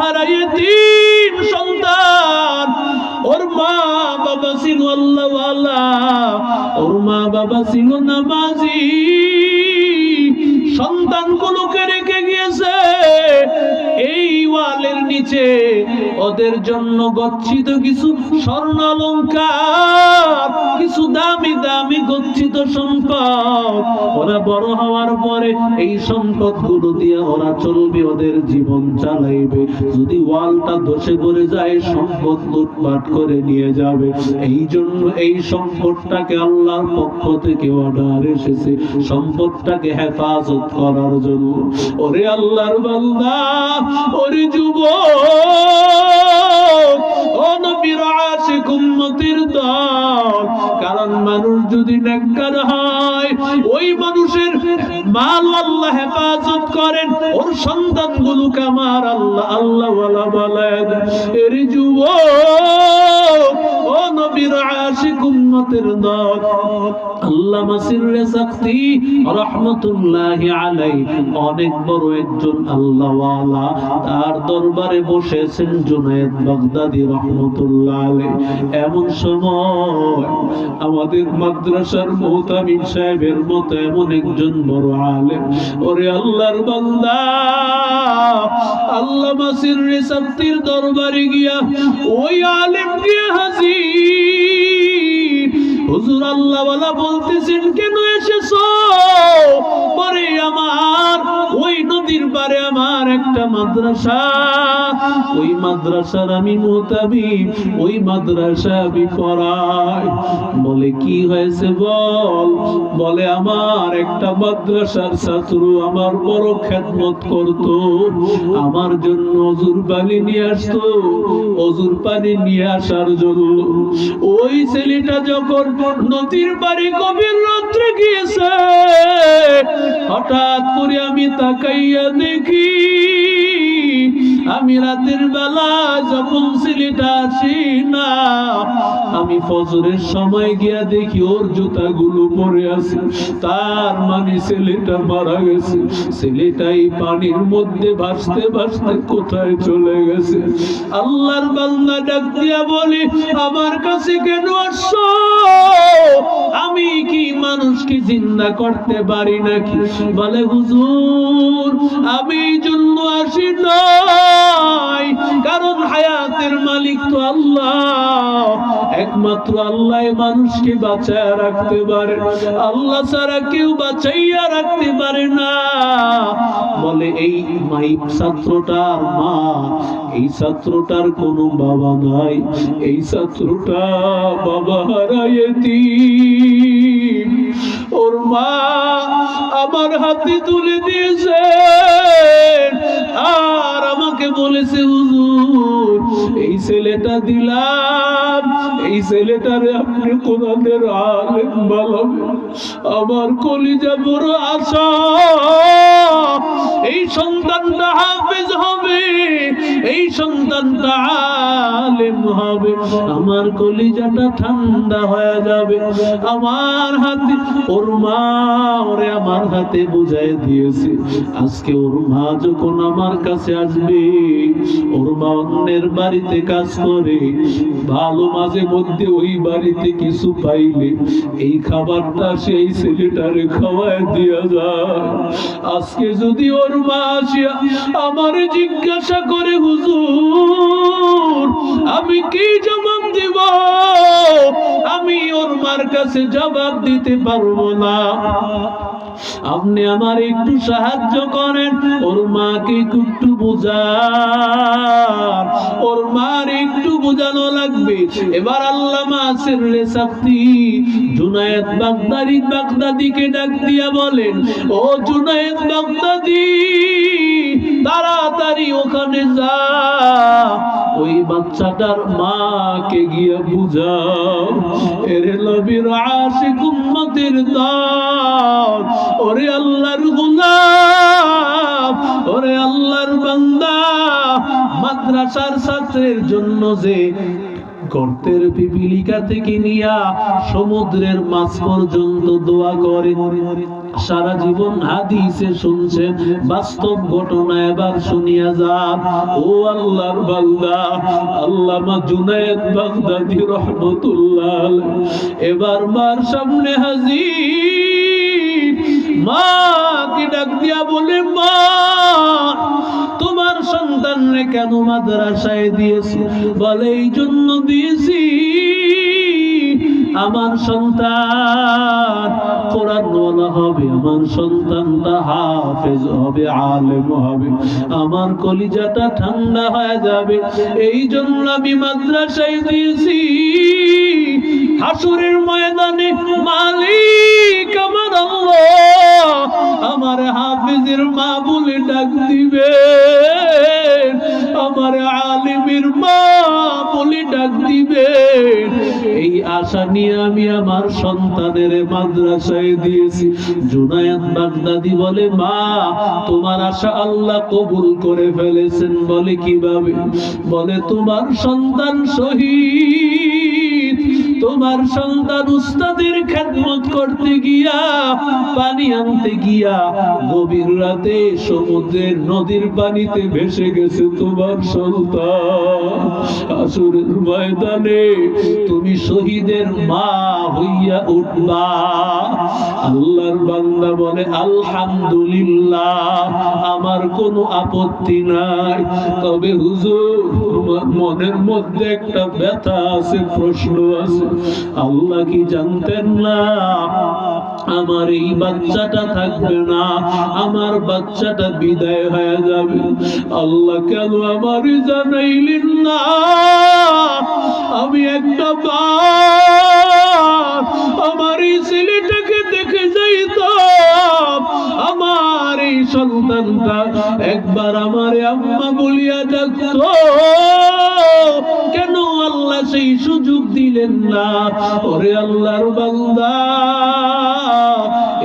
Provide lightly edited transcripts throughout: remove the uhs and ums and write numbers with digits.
দিশেহারা ইতিম সন্তান, ওর মা বাবা ছিল আল্লাহওয়ালা, ওর মা বাবা ছিল নামাজি, সন্তানগুলোকে রেখে গিয়েছে এই ওয়ালের নিচে। ওদের জন্য গচ্ছিত কিছু স্বর্ণ অলংকার, কিছু দামি দামি গচ্ছিত সম্পদ। ওরা বড় হওয়ার পরে এই সম্পদগুলো দিয়ে ওরা চলবে, ওদের জীবন চালাইবে। যদি ওয়ালটা ধসে পড়ে যায়, সম্পদ লুটপাট করে নিয়ে যাবে। এই জন্য এই সম্পদটাকে আল্লাহর পক্ষ থেকে অর্ডার এসেছে, সম্পদটাকে হেফাজত করার জন্য। ওরে আল্লাহর বান্দা, ওরে যুবক, ও নবীর আশিক উম্মতের দল, কারণ মানুষ যদি নেককার হয়, ওই মানুষের মাল আল্লাহ হেফাজত করেন, ওর সন্তানগুলোকে আমার আল্লাহ আল্লাহওয়ালা বলেন। এর যুবক, ও নবীর আশিক উম্মতের দল, আল্লামা সিররে সাকতি রাহমাতুল্লাহি আলাইহি অনেক বড় একজন আল্লাহওয়ালা, তার দরবারে বসেছেন জুনায়েদ বাগদাদী রাহমাতুল্লাহ আলাইহি। এমন সময় আমাদের মাদ্রাসার মুহতামিম সাহেবের মতো এমন একজন বড় আলেম, ওরে আল্লাহর বান্দা, আল্লামা সিররে সাকতির দরবারে গিয়া ওই আলেম গিয়া হাজির। হুজুর আল্লাহওয়ালা বলতেছেন, কেন এসেছো? পরে আমার ওই নদীর পারে আমার একটা মাদ্রাসা, ওই মাদ্রাসার আমি মুতাবিব, ওই মাদ্রাসা আমি পড়াই। বলে কি হয়েছে বল? বলে আমার একটা মাদ্রাসার ছাত্র আমার বড় খেদমত করত, আমার জন্য অজুর পানি নিয়ে আসতো। অজুর পানি নিয়ে আসার জন্য ওই ছেলেটা যখন নদীর পাড়ে গভীর রাত্রে গিয়েছে, হঠাৎ করে আমি তাকাইয়া দেখি, আমি রাতের বেলা যখন ছেলেটা আসি না, আমি ফজরের সময় গিয়া দেখি ওর জুতাগুলো পরে আছে। তার মানে ছেলেটা মারা গেছে। ছেলেটাই পানির মধ্যে ভাসতে ভাসতে কোথায় চলে গেছে। আল্লাহর বান্দা ডাক দিয়া বলে, আমার কাছে কেন আসছো? আমি কি মানুষকে জিন্দা করতে পারি নাকি? বলে হুজুর, আমি এই জন্য আসি নাই, কারণ হায়াতের মালিক তো আল্লাহ, একমাত্র আল্লাহ মানুষকে বাঁচায় রাখতে পারে, আল্লাহ ছাড়া কেউ বাঁচাইয়া রাখতে পারে না। বলে এই ছাত্রটার মা, এই ছাত্রটার কোনো বাবা নাই, এই ছাত্রটা বাবা হারাইতি, ওর মা আমার হাতে তুলে দিয়েছে আর আমাকে বলেছে, হুজুর এই ছেলেটা দিলাম, এই ছেলেটারে আপনি কোরআনের আলেম বানাবেন। আমার কলিজা বড় আশা এই সন্তানটা হাফেজ হবে, এই সন্তানটা আলেম হবে। আমার কলিজাটা ঠান্ডা হয়ে যাবে। আমার হাতে ওর মা ওরে আমার হাতে বুঝাই দিয়েছে। আজকে ওর মা যখন আমার কাছে আসবে, ওর মা অন্যের বাড়িতে কাজ করে, ভালো মাঝে মধ্যে ওই বাড়িতে কিছু পাইলে এই খাবারটা সেই ছেলেটারে খাওয়ায় দিয়া যায়। আজকে যদি ওর মা আসিয়া আমার জিজ্ঞাসা করে, হুজুর আমি কি জবাব দিব? আমি ওর মার কাছে জবাব দিতে পারবো না। আপনি আমার একটু সাহায্য করেন, ওর মাকে একটু বোঝান, ওর মার একটু বোঝানো লাগবে। এবার আল্লামা সিররে সাকতি জুনায়েদ বাগদাদীকে ডাক দিয়া বলেন, ও জুনায়েদ বাগদাদী, তাড়াতাড়ি ওখানে যা, ওই বাচ্চাটার মাকে গিয়ে বুঝাও। এরে নবীর আশিক উম্মতের দল, ওরে আল্লাহর গোলাম, ওরে আল্লাহর বান্দা, মাদ্রাসার ছাত্রের জন্য যে গর্তের পিপিলিকা থেকে নিয়া সমুদ্রের মাছ পর্যন্ত দোয়া করে, সারা জীবন হাদিসে শুনছেন, বাস্তব ঘটনা এবার শুনিয়া যান। ও আল্লাহর বান্দা, আল্লামা জুনায়েদ বাগদাদী রাহমাতুল্লাহ আলাইহি এবার মার সামনে হাজির। মা কি ডাক দিয়া বলে, মা তোমার সন্তানরে কেন মাদ্রাসায় দিয়েছি? বলে এই জন্য দিয়েছি, আমার সন্তান কোরআনওয়ালা হবে, আমার সন্তানটা হাফেজ হবে, আলেম হবে, আমার কলিজাটা ঠান্ডা হয়ে যাবে, এই জন্য আমি মাদ্রাসায় দিয়েছি। হাসরের ময়দানে মালিক আমার আল্লাহ আমার হাফেজের মা বলে ডাক দিবে, আমার আলিমের মা বলে ডাক দিবে। এই আশা নিয়ে আমি আমার সন্তানের মাদ্রাসায় দিয়েছি। জুনায়েদ বাগদাদী বলে, মা তোমার আশা আল্লাহ কবুল করে ফেলেছেন। বলে কিভাবে? বলে তোমার সন্তান শহীদ, তোমার সন্তান উস্তাদের খেদমত করতে গিয়া, পানি আনতে গিয়া গভীর রাতে সমুদ্রের নদীর পানিতে ভেসে গেছে তোমার সন্তান। হাসরের ময়দানে তুমি শহীদের মা হইয়া উঠবা। আল্লাহর বান্দা বলে, আলহামদুলিল্লাহ, আমার কোনো আপত্তি নাই। তবে হুজুর, মনের মধ্যে একটা ব্যথা আছে, প্রশ্ন আছে। আল্লাহ কি জানতেন না আমার এই বাচ্চাটা থাকবে না, আমার বাচ্চাটা বিদায় হয়ে যাবে? আল্লাহ কেন আমার জানাইলেন না? আমি একটা বার আমার এই ছেলেটাকে দেখে যাইতাম, আমার এই সন্তানটা একবার আমার আম্মা বলিয়া ডাকতো, কেন আল্লাহ সেই সুযোগ দিলেন না? ওরে আল্লাহর বান্দা,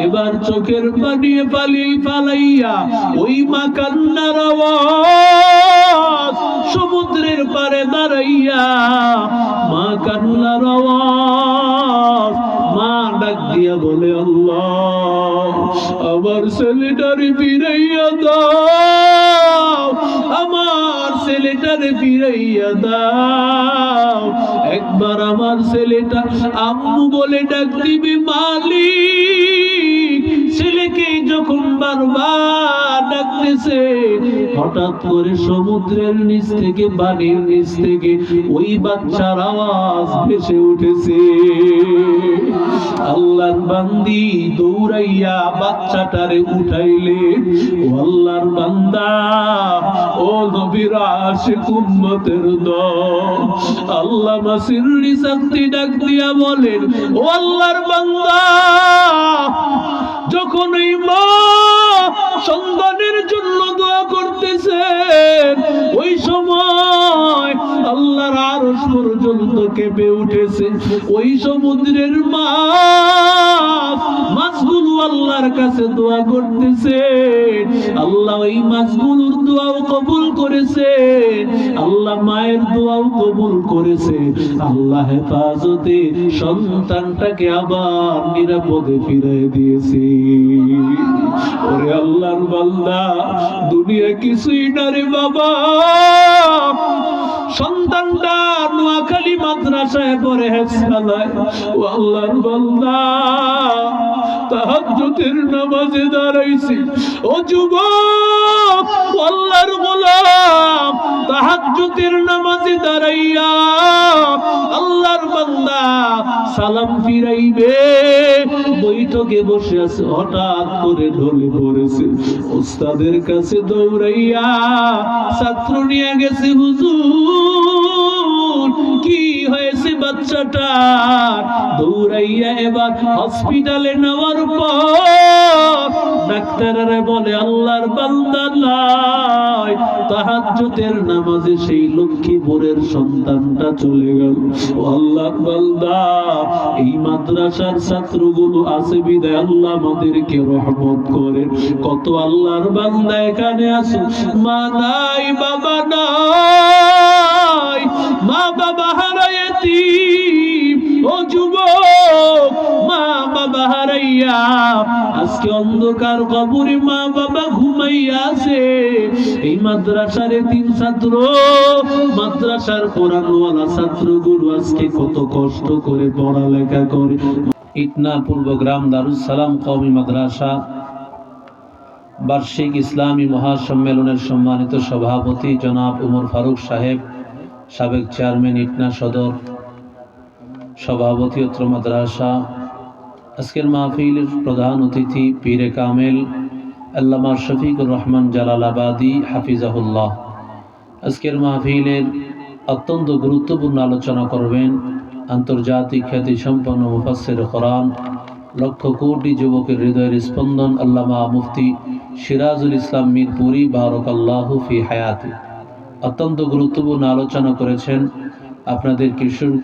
এবার চোখের পানি ফালাইয়া ওই মা কান্নার আওয়াজ, সমুদ্রের পারে দাঁড়াইয়া মা কান্নার আওয়াজ, মা ডাক দিয়া বলে, আল্লাহ আমার ছেলেটারে ফিরাইয়া দাও, আমার ছেলেটারে ফিরাইয়া দাও। একবার আমার ছেলেটা আম্মু বলে ডাক দিবে, মালিক ছেলেকে যখন বারবার ডাকতেছে, হঠাৎ করে সমুদ্রের নিচ থেকে, বাড়ির নিচ থেকে ওই বাচ্চার আওয়াজ ভেসে উঠেছে। আল্লাহর বান্দি দৌড়াইয়া বাচ্চাটারে উঠাইলে, ও আল্লাহর বান্দা, ও নবীর আশিক উম্মতের দল, আল্লামা সিররি শান্তি ডাক দিয়া বলেন, ও আল্লাহর বান্দা, যখন এই মা সন্তানের জন্য দোয়া করতেছেন, ওই সময় আল্লাহর আরশ পর্যন্ত কেঁপে উঠেছে। ওই সমুদ্রের মাছগুলো আল্লাহর কাছে দোয়া করতেছে, আল্লাহ ওই মাছগুলোর দোয়াও কবুল করেছে, আল্লাহ মায়ের দোয়াও কবুল করেছে। আল্লাহ হেফাজতে সন্তানটাকে আবার নিরাপদে ফিরিয়ে দিয়েছে। ওরে আল্লাহর বান্দা, দুনিয়া কিছুই না রে বাবা। সন্তানটা নোয়াখালী মাদ্রাসায় পড়ে হেফাজত, ও আল্লাহর বান্দা, তাহাজ্জুদের নামাজে দাঁড়াইছি। ও যুবক, আল্লাহর গোলাম, তাহাজ্জুদের নামাজে দাঁড়াইয়া আল্লাহর বান্দা সালাম ফিরাইবে, বৈঠকে বসে আছে, হঠাৎ করে ঢলে পড়েছে। ওস্তাদের কাছে দৌড়াইয়া ছাত্র নিয়ে গেছে, হুজুর কি হয়েছে বাচ্চাটার? দৌড়াইয়া এবার হসপিটালে নেওয়ার পর ডাক্তাররা বলে, আল্লাহর বান্দা নাই, তাহাজ্জুদের নামাজে সেই লক্ষ্মীপুরের সন্তানটা চলে গেল। ও আল্লাহর বান্দা, এই মাদ্রাসার ছাত্রগুলো আছে বিদায় আল্লাহ আমাদেরকে রহমত করেন। কত আল্লাহর বান্দা এখানে আছে, মা নাই, বাবা নাই, মা বাবা হারায় এতিম। ও যুবক, মা বাবা হারাই ঘুমাইয়া, আজকে অন্ধকার কবরে মা বাবা ঘুমাইয়া আছে। এই মাদ্রাসার তিন ছাত্র, মাদ্রাসার কোরআনওয়ালা ছাত্রগুলো আজকে কত কষ্ট করে পড়ালেখা করে। ইটনা পূর্বগ্রাম দারুস সালাম কওমি মাদ্রাসা বার্ষিক ইসলামী মহাসম্মেলনের সম্মানিত সভাপতি জনাব উমর ফারুক সাহেব, সাবেক চেয়ারম্যান ইটনা সদর, সভাপতি অত্র মাদ্রাসা, আজকের মাহফিলের প্রধান অতিথি পীরে কামেল আল্লামা শফিকুর রহমান জালালাবাদী হাফিজাহুল্লাহ। আজকের মাহফিলের অত্যন্ত গুরুত্বপূর্ণ আলোচনা করবেন আন্তর্জাতিক খ্যাতি সম্পন্ন মুফাসসির কোরআন, লক্ষ কোটি যুবকের হৃদয়ের স্পন্দন আল্লামা মুফতি সিরাজুল ইসলাম মিরপুরি বারাকাল্লাহু ফি হায়াতি। অত্যন্ত গুরুত্বপূর্ণ আলোচনা করেছেন আপনাদের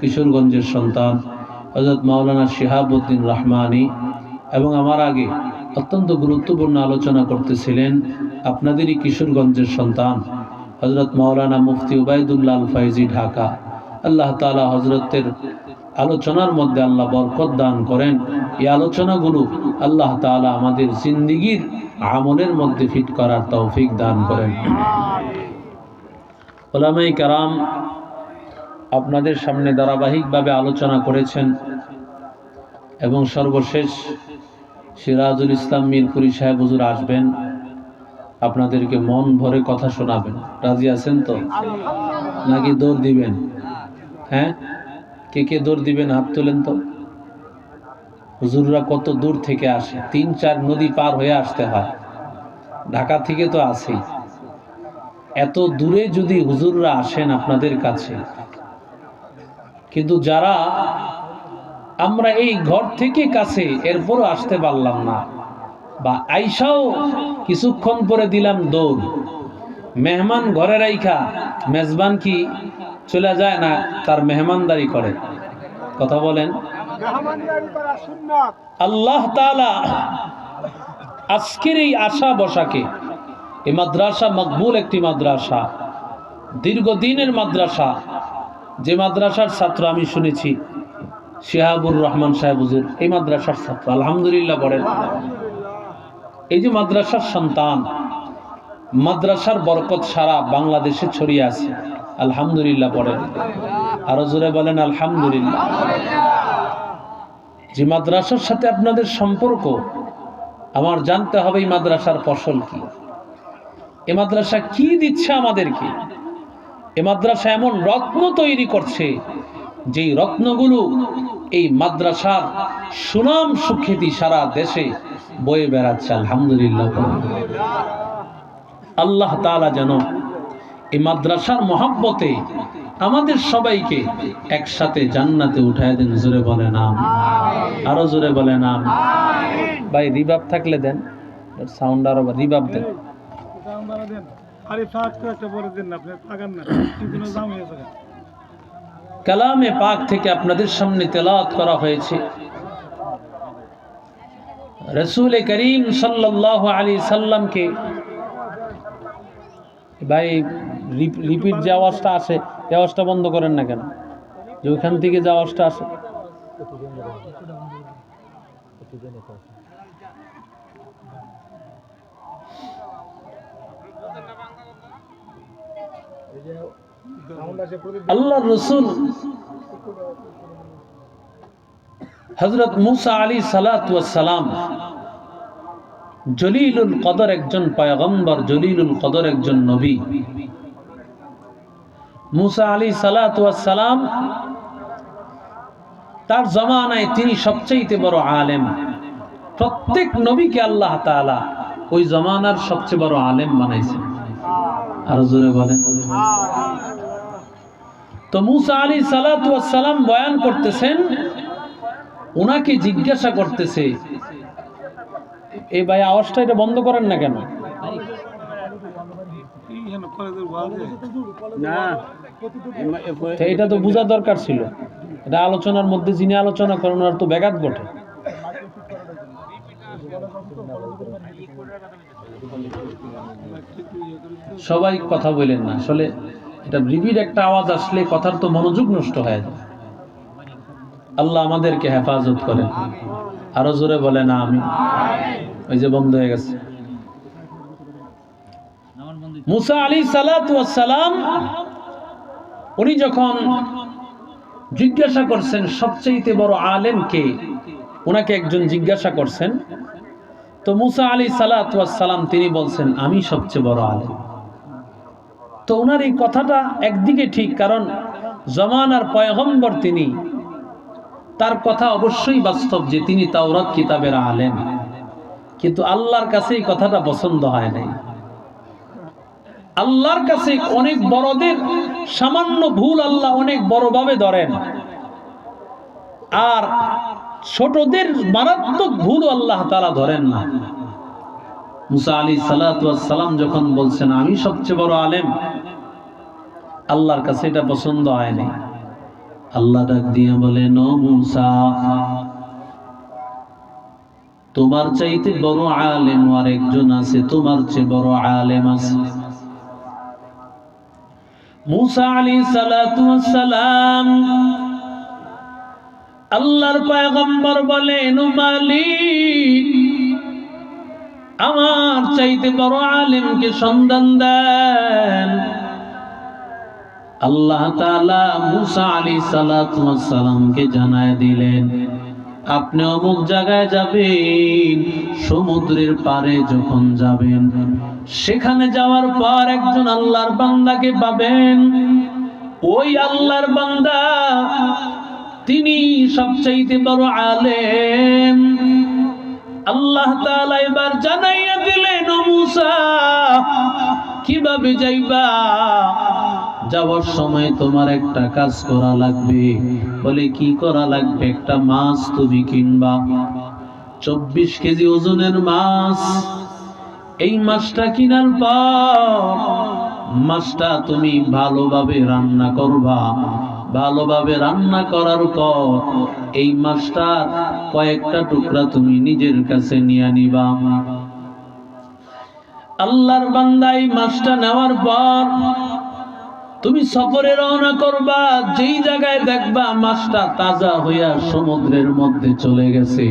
কিশোরগঞ্জের সন্তান হযরত মাওলানা শিহাবউদ্দিন রহমানী, এবং আমার আগে অত্যন্ত গুরুত্বপূর্ণ আলোচনা করতেছিলেন আপনাদেরই কিশোরগঞ্জের সন্তান হযরত মাওলানা মুফতি উবাইদুল্লাহ আল ফাইজি ঢাকা। আল্লাহ তাআলা হযরতের আলোচনার মধ্যে আল্লাহ বরকত দান করেন। এই আলোচনাগুলো আল্লাহ তাআলা আমাদের জিন্দেগীর আমলের মধ্যে ফিট করার তৌফিক দান করেন। উলামায়ে কেরাম আপনাদের সামনে ধারাবাহিকভাবে আলোচনা করেছেন এবং সর্বশেষ সিরাজুল ইসলাম মিরপুরি সাহেব হুজুর আসবেন, আপনাদেরকে মন ভরে কথা শোনাবেন। রাজি আছেন তো, নাকি দৌড় দিবেন? হ্যাঁ, কে কে দৌড় দিবেন হাত তোলেন তো। হুজুররা কত দূর থেকে আসে, 3-4 নদী পার হয়ে আসতে হয়, ঢাকা থেকে তো আসেই। এত দূরে যদি হুজুররা আসেন আপনাদের কাছে, কিন্তু যারা আমরা এই ঘর থেকে কাছে এরপরও আসতে পারলাম না, বা আইসাও কিছুক্ষণ পরে দিলাম দৌড়। মেহমান ঘরে রাইখা মেজবান কি চলে যায় না, তার মেহমানদারি করে? কথা বলেন। আল্লাহ তাআলা আজকের এই আশা বসাকে, এই মাদ্রাসা মকবুল একটি মাদ্রাসা, দীর্ঘদিনের মাদ্রাসা, যে মাদ্রাসার ছাত্র আমি শুনেছি শিহাবুর রহমান সাহেব হুজুর এই মাদ্রাসার ছাত্র, আলহামদুলিল্লাহ বলেন। এই যে মাদ্রাসার সন্তান, মাদ্রাসার বরকত সারা বাংলাদেশে ছড়িয়ে আছে, আলহামদুলিল্লাহ বলেন। আরো জোরে বলেন আলহামদুলিল্লাহ। যে মাদ্রাসার সাথে আপনাদের সম্পর্ক, আমার জানতে হবে এই মাদ্রাসার ফসল কি, এ মাদ্রাসা কি দিচ্ছে আমাদেরকে। এ মাদ্রাসা এমন রত্ন তৈরি করছে, যেই রত্নগুলো এই মাদ্রাসার সুনাম সুখ্যাতি সারা দেশে বয়ে বেড়াচ্ছে, আলহামদুলিল্লাহ। আল্লাহ তাআলা যেন এই মাদ্রাসার মহব্বতে আমাদের সবাইকে একসাথে জান্নাতে উঠায় দেন। জোরে বলেন আমিন। আরো জোরে বলেন আমিন। ভাই রিভাব থাকলে দেন, সাউন্ড আরো রিভাব দেন। কালামে পাক থেকে আপনাদের সামনে তেলাওয়াত করা হয়েছে রাসূল করিম সাল্লাল্লাহু আলাইহি সাল্লামকে। ভাই রিপিট যে আওয়াজটা আসে, এই আওয়াজটা বন্ধ করেন না কেন? যে ওইখান থেকে যে আওয়াজটা আসে, আল্লাহর রাসূল হযরত মুসা আলাইহিস সালাতু ওয়াস সালাম জলিলুল কদর একজন পয়গম্বর, জলিলুল কদর একজন নবী। মুসা আলাইহিস সালাতু ওয়াস সালাম তার জামানায় তিনি সবচেয়ে বড় আলেম। প্রত্যেক নবীকে আল্লাহ তাআলা ওই জামানার সবচেয়ে বড় আলেম বানাইছেন। আর জোরে বলেন। তো মুসা আলাইহিস সালাতু ওয়াস সালাম বয়ান করতেছেন, ওনাকে জিজ্ঞাসা করতেছে, এই ভাই আওয়াজটা এটা বন্ধ করেন না কেন? এটা তো বোঝা দরকার ছিল, এটা আলোচনার মধ্যে যিনি আলোচনা করেন ওনার তো ব্যাঘাত ঘটে। সবাই কথা বলেন না, আসলে এটা রিপিট একটা আওয়াজ আসলে কথার তো মনোযোগ নষ্ট হয়ে যায়। আল্লাহ আমাদেরকে হেফাজত করেন। আরো জোরে বলেন আমিন। ওই যে বন্ধ হয়ে গেছে। মুসা আলাইহিস সালাতু ওয়াস সালাম উনি যখন জিজ্ঞাসা করছেন সবচেয়ে বড় আলেম কে, ওনাকে একজন জিজ্ঞাসা করছেন, তো মুসা আলাইহিস সালাতু ওয়াস সালাম তিনি বলছেন আমি সবচেয়ে বড় আলেম। তো ওনার এই কথাটা একদিকে ঠিক, কারণ জামানার পয়গম্বর তিনি, তার কথা অবশ্যই বাস্তব যে তিনি তাওরাত কিতাবের আলেম, কিন্তু আল্লাহর কাছে এই কথাটা পছন্দ হয় নাই। আল্লাহর কাছে অনেক বড়দের সামান্য ভুল আল্লাহ অনেক বড়ভাবে ধরেন, আর ছোটদের মারাত্মক ভুল আল্লাহ তাআলা ধরেন না। মুসা আলাইহিস সালাতু ওয়াস সালাম যখন বলছেন আমি সবচেয়ে বড় আলেম, আল্লাহর কাছে এটা পছন্দ হয় নাই। আল্লাহ ডাক দিয়ে বলেন ও মুসা, তোমার চাইতে বড় আলেম আর একজন আছে, তোমার চেয়ে বড় আলেম আছে। মুসা আলাইহিস সালাতু ওয়াস সালাম আল্লাহর পয়গম্বর বলেন মালিক, আমার চাইতে বড় আলেমকে সন্ধান দেন। আল্লাহ তাআলা মুসা আলাইহিস সালাতু ওয়াস সালামকে জানায় দিলেন আপনি অমুক জায়গায় যাবেন, সমুদ্রের পারে যখন যাবেন সেখানে যাওয়ার পর একজন আল্লাহর বান্দাকে পাবেন। ওই আল্লাহর বান্দা তিনি সবচেয়ে বড় আলেম। আল্লাহ তাআলা এবার জানাইয়া দিলেন ও মুসা কিভাবে যাইবা, যাওয়ার সময় তোমার একটা কাজ করা লাগবে। বলে কি করা লাগবে? একটা মাছ তুমি কিনবা, 24 কেজি ওজনের মাছ। এই মাছটা কিনার পর মাছটা তুমি ভালোভাবে রান্না করবা। ভালোভাবে রান্না করার পর এই মাছটার কয়েকটা টুকরা তুমি নিজের কাছে নিয়ে নিবা। আল্লাহর বান্দা এই মাছটা নেওয়ার পর তুমি সফরে রওনা করবা। যেই জায়গায় দেখবা মাছটা তাজা হইয়া সমুদ্রের মধ্যে চলে গেছে,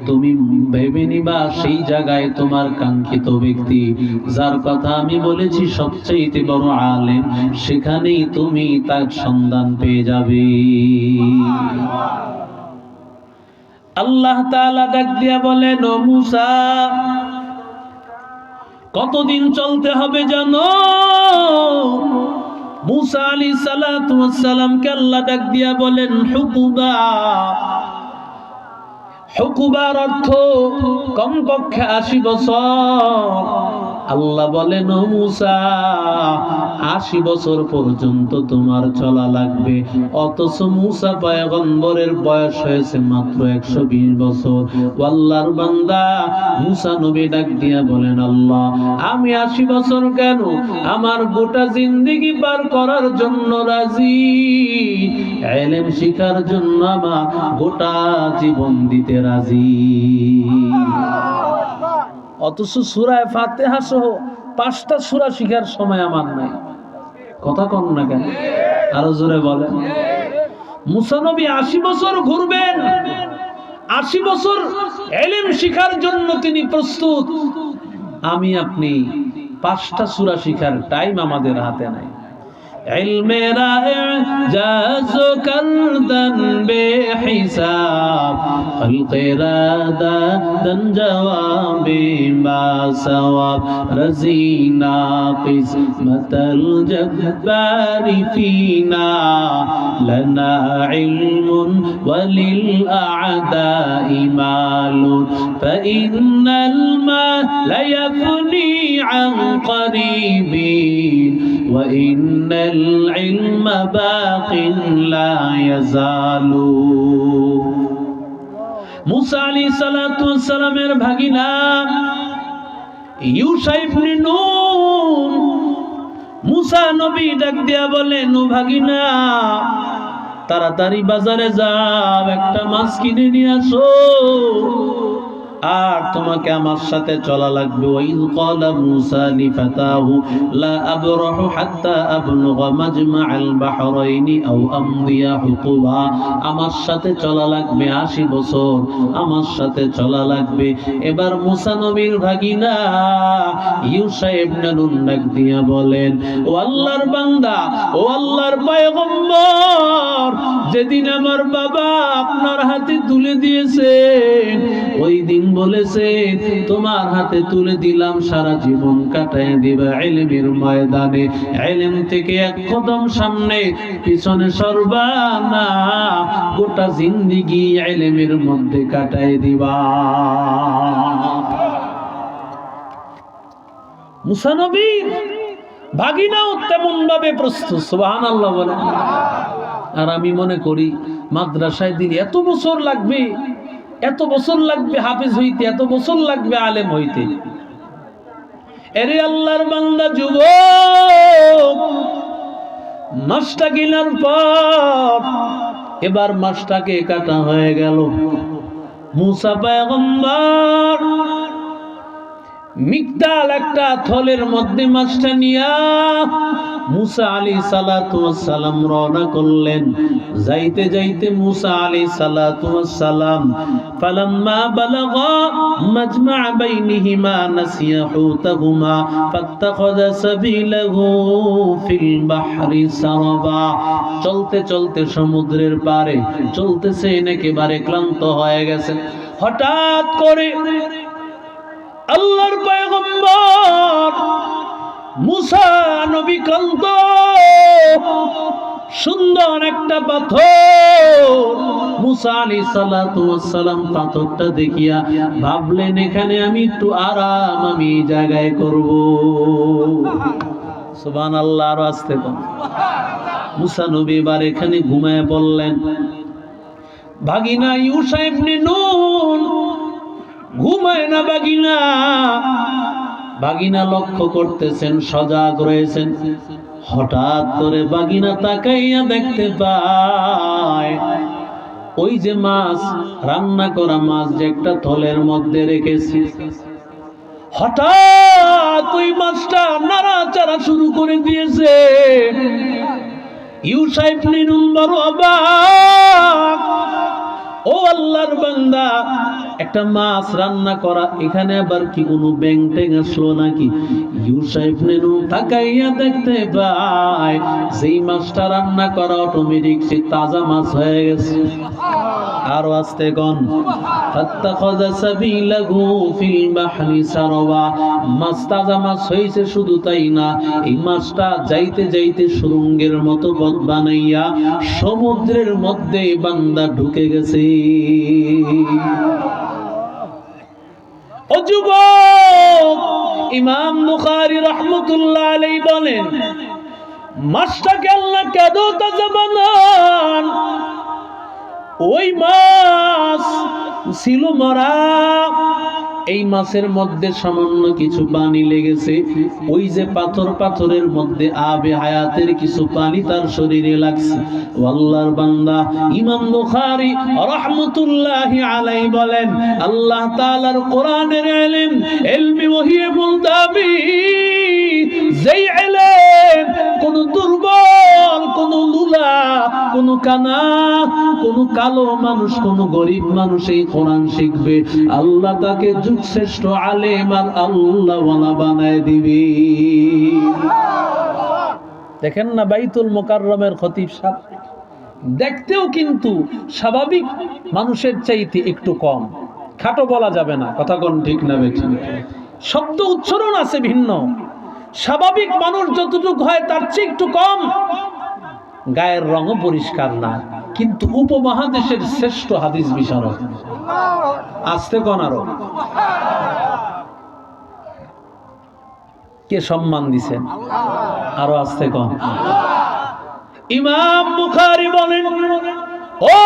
তুমি ভেবে নিবা সেই জায়গায় তোমার কাঙ্ক্ষিত ব্যক্তি, যার কথা আমি বলেছি সবচেয়ে বড় আলেম, সেখানেই তুমি তার সন্ধান পেয়ে যাবে। আল্লাহ তাআলা ডাক দিয়া বলেন ও মুসা কতদিন চলতে হবে জানো? মুসা আলাইহিস সালাতু ওয়াস সালামকে আল্লাহ ডাক দিয়া বলেন হুকুবা। হুকুবার অর্থ কমপক্ষে 80 বছর। আল্লাহ বলেন ও মুসা 80 বছর পর্যন্ত তোমার চলা লাগবে। অথচ মুসা পয়গম্বরের বয়স হয়েছে মাত্র 120 বছর। আল্লাহর বান্দা মুসা নবী ডাক দিয়া বলেন আল্লাহ আমি 80 বছর কেন, আমার গোটা জিন্দেগি পার করার জন্য রাজি। ইলম শিখার জন্য আমার গোটা জীবন দিতে রাজি। অথচ সূরা ফাতিহা সহ 5টা সূরা শিখার সময় আমার নাই। কথা কন না কেন? আরো জোরে বলেন। মুসা নবী 80 বছর ঘুরবেন, 80 বছর ইলম শিখার জন্য তিনি প্রস্তুত। আমি আপনি 5টা সূরা শিখার টাইম আমাদের হাতে নাই। ইলমেরা ইজাজ করদন বেহিসাব, খলকেরা দাদন জওয়াবে বাসওয়াব, রাজিনা কিসমতল জব্বারি ফিনা, লানা ইলমুন ওয়ালিল আ'দাই মালুন, ফাইন্নাল মাল ইয়াফনি আন করিবিন, وإن العلم باق لا يزال। মুসা আলাইহিস সালাতু ওয়াস সালামের ভাগিনা ইউশা ইবনে নুন মুসা নবী ডাক দিয়া বলেন ও ভাগিনা তাড়াতাড়ি বাজারে যাও, একটা মাছ কিনে নিয়ে আসো। আর তোমাকে আমার সাথে চলা লাগবে। ওয়াইল ক্বালা মূসা লিফাতাহু লা আবরাহু হাত্তা আবলুগা মাজমাআল বাহরাইনি আও আমদিয়া হুকুবা, আমার সাথে চলা লাগবে 80 বছর, আমার সাথে চলা লাগবে। এবার মূসা নবীর ভাগিনা ইউশা ইবনে নুন ডাক দিয়া বলেন, ও আল্লাহর বান্দা, ও আল্লাহর পয়গম্বর, যেদিন আমার বাবা আপনার হাতে তুলে দিয়েছেন ওই দিন বলেছেন তোমার হাতে তুলে দিলাম, সারা জীবন কাটায় দিবা ইলমের ময়দানে, ইলম থেকে এক কদম সামনে পিছনে সরবা না, গোটা জিন্দেগি ইলমের মধ্যে কাটায় দিবা। মুসা নবীর ভাগিনাও তেমন ভাবে প্রস্তুত, সুবহানাল্লাহ বলেন। আর আমি মনে করি মাদ্রাসায় দিলে এত বছর লাগবে, এত বছর লাগবে হাফেজ হইতে, এত বছর লাগবে আলেম হইতে। এরে আল্লাহর বান্দা যুবক, মাছটা কেনার পর এবার মাছটাকে কাটা হয়ে গেল। মূসা পয়গম্বর মিগদাল একটা থলের মধ্যে মাছটা নিয়া মূসা আলাইহিস সালাতু ওয়াস সালাম রওনা করলেন। যাইতে যাইতে মূসা আলাইহিস সালাতু ওয়াস সালাম ফালাম্মা বালাগা মাজমা বাইনিহিমা নাসিয়া হুতাহুমা ফাত্তাখাযা সাবিলাহু ফিল বাহরি সারাবা। চলতে চলতে সমুদ্রের পারে চলতেছেন, একেবারে ক্লান্ত হয়ে গেছে। হঠাৎ করে আল্লাহর পয়গম্বর মূসা নবী ক্লান্ত, সুন্দর একটা পাথর, মূসা আলাইহিস সালাতু ওয়াস সালাম পাথরটা দেখিয়া ভাবলেন এখানে আমি একটু আরাম আমি এই জায়গায় করব। সুবহানাল্লাহ, আর আস্তে বল। মূসা নবী এবার এখানে ঘুমায় পড়লেন। ভাগিনা ইউশা ইবনে নুন ঘুমায় না, বাগিনা লক্ষ্য করতেছেন, সজাগ রয়েছেন। হঠাৎ করে বাগিনা তাকাইয়া দেখতে পায় ওই যে মাছ, রান্না করা মাছ যে একটা থলের মধ্যে রেখেছে, হঠাৎ ওই মাছটা নাড়াচাড়া শুরু করে দিয়েছে। ইউশা ইবনে নুন বড় অবাক, ও আল্লাহর বান্দা, একটা মাছ রান্না করা, এখানে আবার কি কোনো ব্যাং ট্যাং আসলো নাকি? ইউশা ইবনে নুন তাকাইয়া দেখতে পায় যেই মাছটা রান্না করা অটোমেটিক সে তাজা মাছ হয়ে গেছে। আরো আস্তে কোন ফাত্তাখাযা সাবিলাহু ফিল বাহরি সারাবা, মাছ তাজা মাছ হইছে। শুধু তাই না, এই মাছটা যাইতে যাইতে সুরঙ্গের মতো পথ বানাইয়া সমুদ্রের মধ্যে বান্দা ঢুকে গেছে। ও যুবক, ইমাম বুখারী রাহমাতুল্লাহ আলাইহি বলেন মাছটাকে আল্লাহ কেন তাজা বানান? ওই মাছ ছিল মরা, এই মাছের মধ্যে সামান্য কিছু পানি লেগেছে। ওই যে পাথরের মধ্যে আবে হায়াতের কিছু পানি তার শরীরে লাগছে। আল্লাহর বান্দা ইমাম বুখারী রাহমাতুল্লাহি আলাইহি বলেন আল্লাহ তাআলার কোরআনের ইলম, ইলমি ওহী মুলতাবি, যেই ইলম কোন দুর্বল, কোন লুলা, কোন কানা, কোন কালো মানুষ, কোন গরিব মানুষ এই কোরআন শিখবে, আল্লাহ তাকে শ্রেষ্ঠ আলেম আর আল্লাহ ওয়ালা বানায় দিবে। দেখেন না বাইতুল মুকাররমের খতিব সাহেব দেখতেও কিন্তু স্বাভাবিক মানুষের চাইতে একটু কম, খাটো বলা যাবে না, কথা কোন ঠিক না বেঠি? শব্দ উচ্চারণ আছে ভিন্ন, স্বাভাবিক মানুষ যতটুকু হয় তার চেয়ে একটু কম, গায়ের রঙও পরিষ্কার না, কিন্তু উপমহাদেশের শ্রেষ্ঠ হাদিস বিশারদ। আস্তে কোন আরো কে সম্মান দিছেন? আরো আস্তে কোন। ইমাম বুখারী বলেন ও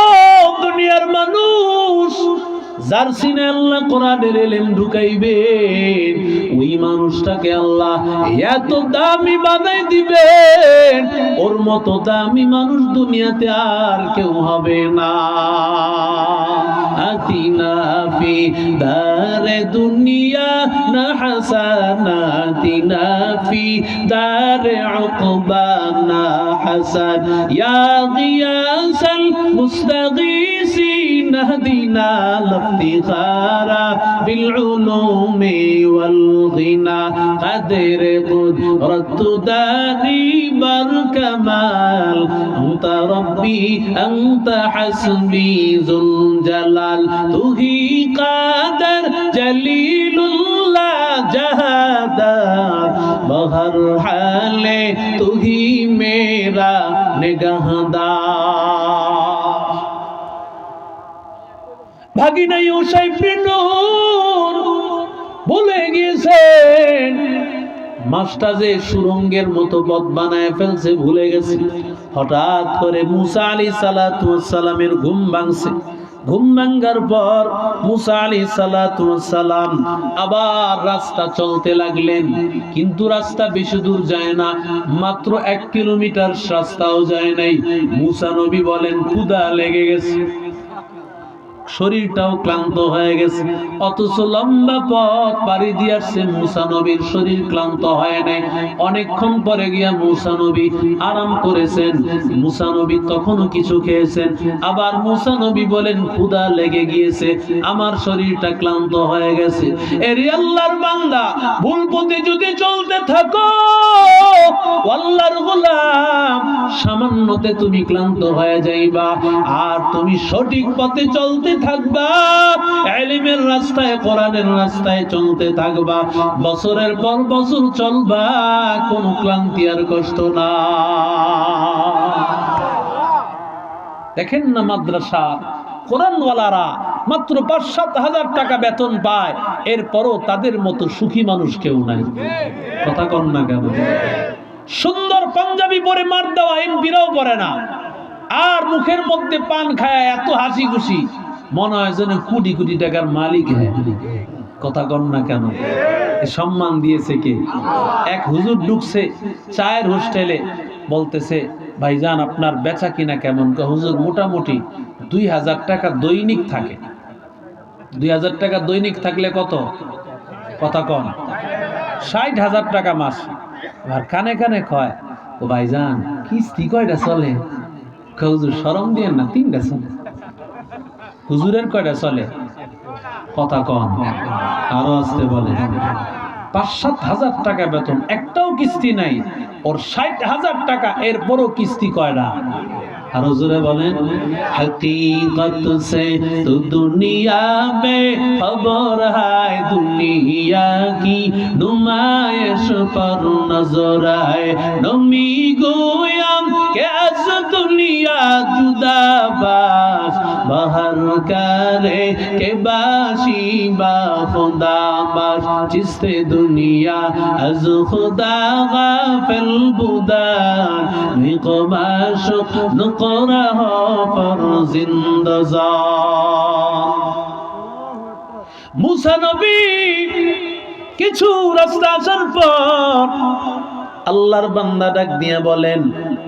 দুনিয়ার মানুষ, যার সিনে আল্লাহ কোরআনের ইলম ঢুকাইবেন, ওই মানুষটাকে আল্লাহ এত দামি বানাই দিবেন, ওর মতো দামি মানুষ দুনিয়াতে আর কেউ হবে না। আতিনা ফি দারে দুনিয়া না হাসানাতিনা ফি দারে উকবা না হাসান ইয়া গিয়াসাল মুস্তাগীসিন নাহদিনা লাফতিখারা বিল উলুমি ওয়াল গিনা কাদের কুদরত দানি বার কামাল আনতা রব্বি আনতা হাসবি যুল জালাল তুহি কাদের জলিলুল্লাহ জাহাদার বহর হালে তুহি মেরা নিগাহদার। ভাগিনা ইউসাইফ বিন নূর ভুলে গিয়েছেন মাছটা যে সুরঙ্গের মতো পথ বানায় ফেলছে, ভুলে গেছে। হঠাৎ করে মুসা আলাইহিস সালাতু ওয়াস সালামের ঘুম ভাঙছে। ঘুম ভাঙার পর মুসা আলাইহিস সালাতু ওয়াস সালাম আবার রাস্তা চলতে লাগলেন, কিন্তু রাস্তা বেশি দূর যায় না, মাত্র 1 কিলোমিটার রাস্তাও যায় নাই। মুসা নবী বলেন ক্ষুধা লেগে গেছে, শরীরটাও ক্লান্ত হয়ে গেছে, অথচ লম্বা পথ পাড়ি দিয়ে আসছে, মুসা নবীর শরীর ক্লান্ত হয় নাই। অনেকক্ষণ পরে গিয়া মুসা নবী আরাম করেছেন। মুসা নবী তখনও কিছু খেয়েছেন। আবার মুসা নবী বলেন ক্ষুধা লেগে গিয়েছে, আমার শরীরটা ক্লান্ত হয়ে গেছে। এরে আল্লাহর বান্দা, ভুল পথে যদি চলতে থাকো, আল্লাহর গোলাম, সামান্যতে তুমি ক্লান্ত হয়ে যাইবা। আর তুমি সঠিক পথে চলতে থাকবা, ইলমের রাস্তায়, কোরআনের রাস্তায় চলতে থাকবা, বছরের পর বছর চলবা, কোনো ক্লান্তি আর কষ্ট না। দেখেন না মাদ্রাসা কোরআনওয়ালারা মাত্র ৫-৭ হাজার টাকা বেতন পায়, এরপরও তাদের মতো সুখী মানুষ কেউ নাই। কথা কন না কেন? সুন্দর পাঞ্জাবি পরে মার দেওয়া এমপিরাও পরে না, আর মুখের মধ্যে পান খায় এত হাসি খুশি, মনে হয় যেন কোটি কোটি টাকার মালিক। কথা কন না কেন? সম্মান দিয়েছে কে? এক হুজুর ঢুকছে চায়ের হোস্টেলে, বলতেছে ভাইজান আপনার বেচা কিনা কেমন? হুজুর মোটামুটি ২,০০০ টাকা দৈনিক থাকে। ২,০০০ টাকা দৈনিক থাকলে কত? কথা কন। ৬০,০০০ টাকা মাস। আর কানে কানে কয় ও ভাইজান কিস্তি কয়টা চলে? হুজুর শরম দিয়ে না, 3টা চলে। হুজুরের কয়টা চলে? কথা কন, আরো আসতে বলে। ৫-৭ হাজার টাকা বেতন, একটাও কিস্তি নাই। ওর ৬০,০০০ টাকা, এরপরও কিস্তি কয়টা? আর হুজুরে বলেন হकीकत से तो दुनिया में खबर है, दुनिया की नुमाइश पर नजर है, नमी गोयाम के आज दुनिया जुदा बास बाहर करे के बाशी बा खुदा बास, जिससे दुनिया az खुदा गाफिल बुदार निकमाश মুসা নবী কিছু রাস্তা আসার পর আল্লাহর বান্দা ডাক দিয়ে বলেন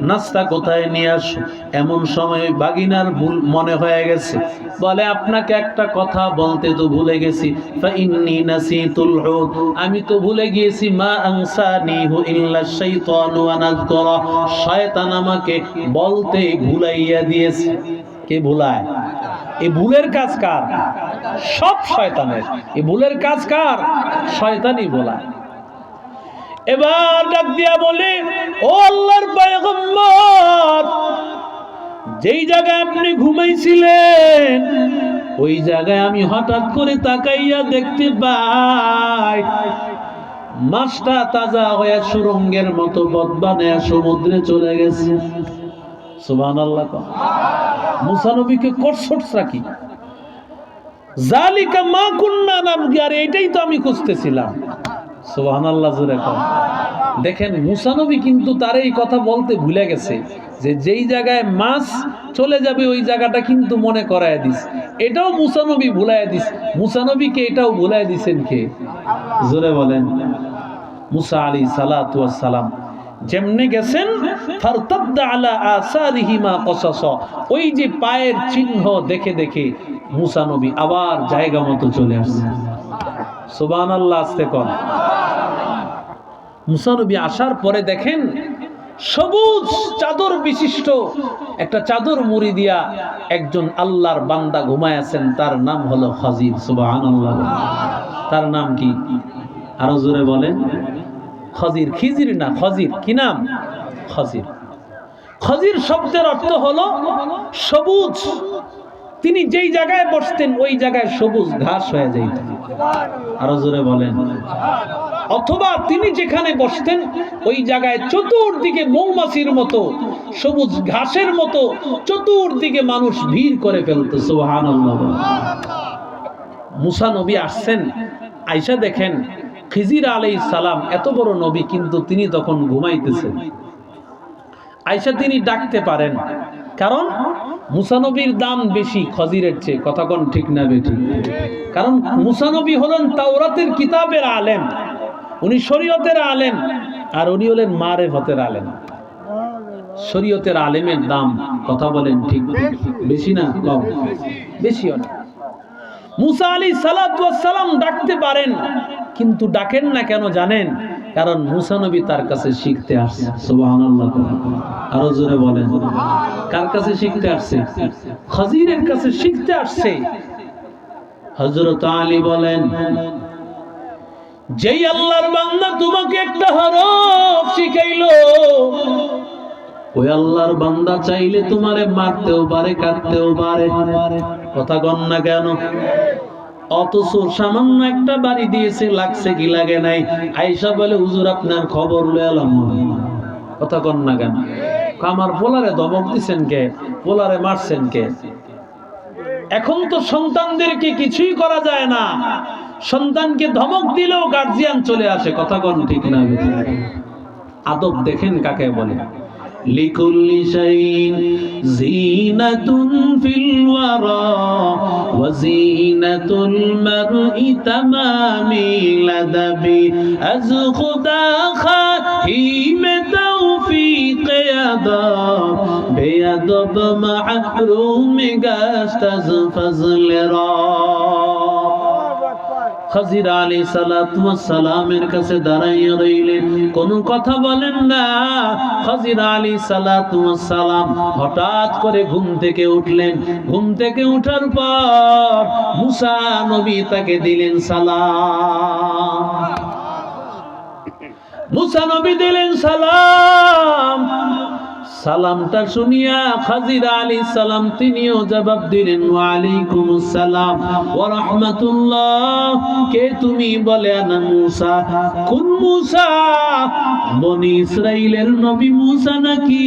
নাস্তা কোথায় নিয়ে আসো? এমন সময় বাগিনার ভুল মনে হয়ে গেছে, বলে আপনাকে একটা কথা বলতে তো ভুলে গেছি। ফাইন্নী নাসিতুল হুদ, আমি তো ভুলে গিয়েছি। মা আনসানিহু ইল্লা শাইতানু ওয়া নাযকরা, শয়তান আমাকে বলতে ভুলাইয়া দিয়েছে। কে ভুলায়? এই ভুলের কাজ কার? সব শয়তানের। এই ভুলের কাজ কার? শয়তানই ভুলায়। এবার ডাক দিয়া বলে ও আল্লাহর পয়গম্বর, যেই জায়গায় আপনি ঘুমাইছিলেন ওই জায়গায় আমি হঠাৎ করে তাকাইয়া দেখতে পাই মাছটা তাজা হয়ে সুরঙ্গের মতো পথ বানায়া সমুদ্রে চলে গেছে। সুবহানাল্লাহ। মুসা নবীকে কটসট রাখি, জালিকা মা কুন্না নাবগি, আর এটাই তো আমি খুঁজতেছিলাম। সুবহানাল্লাহ জোরে কর। দেখেন মুসা নবী কিন্তু তার এই কথা বলতে ভুলে গেছে যে যেই জায়গায় মাছ চলে যাবে ওই জায়গাটা কিন্তু মনে করায় দিস। এটাও মুসা নবী ভুলাইয়া দিস। মুসা নবীকে এটাও ভুলাইয়া দিছেন কে? জোরে বলেন। মুসা আলাইহিস সালাতু ওয়াস সালাম যেমনে গেছেন, ফারতাদ্দা আলা আসারিহিমা কসাসা, ওই যে পায়ের চিহ্ন দেখে দেখে মুসা নবী আবার জায়গা মতো চলে আসছেন। সুবহানাল্লাহ, আস্তে কর। মুসা নবী আসার পরে দেখেন সবুজ চাদর বিশিষ্ট একটা চাদর মুড়ি দিয়া একজন আল্লাহর বান্দা ঘুমায় আছেন, তার নাম হলো খাজির। সুবহানাল্লাহ। তার নাম কি? আরো জোরে বলেন। খাজির, খিজির না, খাজির। কি নাম? খাজির। খাজির শব্দের অর্থ হলো সবুজ। তিনি যেই জায়গায় বসতেন ওই জায়গায় সবুজ ঘাস হয়ে যাইত। আরো জোরে বলেন। অথবা তিনি যেখানে বসতেন ওই জায়গায় চতুর্দিকে মৌমাছির মতো সবুজ ঘাসের মতো চতুর্দিকে মানুষ ভিড় করে ফেলত। সুবহানাল্লাহ। মুসা নবী আসছেন, আয়েশা দেখেন খিজির আলাইহিস সালাম এত বড় নবী কিন্তু তিনি তখন ঘুমাইতেছেন। আয়েশা তিনি ডাকতে পারেন, কারণ মুসা নবীর দাম বেশি খজিরের চেয়ে। কথা কোন ঠিক না বেঠিক? কারণ মুসা নবী হলেন তাওরাতের কিতাবের আলেম, উনি শরীয়তের আলেম, আর উনি হলেন মারেফতের আলেম। শরীয়তের আলেমের দাম, কথা বলেন ঠিক বেশি না কম? বেশি অনেক। মুসা আলাইহিস সালাতু ওয়াস সালাম ডাকতে পারেন, কিন্তু ডাকেন না কেন জানেন? কারণ মুসা নবী তার কাছে শিখতে আসছে। সুবহানাল্লাহ। আরো জোরে বলেন। কার কাছে শিখতে আসছে? খাজিরের কাছে শিখতে আসছে। হযরত আলী বলেন, যেই আল্লাহর বান্দা তোমাকে একটা হরফ শিখাইলো, ওই আল্লাহর বান্দা চাইলে তোমারে মারতেও পারে, কাটতেও পারে। কথা কন না কেন? অথচ সামান্য একটা বাড়ি দিয়েছে, লাগছে কি লাগে নাই? আয়েশা বলে, হুজুর আপনার খবর লয়ে এলাম। কথা কন না কেন? আমার পোলারে ধমক দিছেন কে? পোলারে মারছেন কে? এখন তো সন্তানদেরকে কিছুই করা যায় না, সন্তানকে ধমক দিলেও গার্জিয়ান চলে আসে। কথা কন ঠিক না? আদব দেখেন কাকে বলে। লিকুল্লি শাইইন জিনাতুন ফিল ওয়ারা ওয়া জিনাতুল মারই তামামিল আদাবি আজ খুদা খাহিম তৌফিক আদব বেয়াদব মাহরুম গাস্তাজ ফজলরা। খাজির আলাইহিস সালাতু ওয়াস সালামের কাছে দাঁড়াইয়া রইলেন, কোনো কথা বলেন না। খাজির আলাইহিস সালাতু ওয়াস সালাম হঠাৎ করে ঘুম থেকে উঠলেন। ঘুম থেকে উঠার পর মুসা নবী তাকে দিলেন সালাম। মুসা নবী দিলেন সালাম। সালামটা শুনিয়া খাজির আলাইহিস সালাম তিনিও জবাব দিলেন, ওয়া আলাইকুমুস সালাম ওয়া রাহমাতুল্লাহ। কে তুমি? বলে, আনা মুসা। কোন মুসা? বনি ইসরাইলের নবী মুসা নাকি?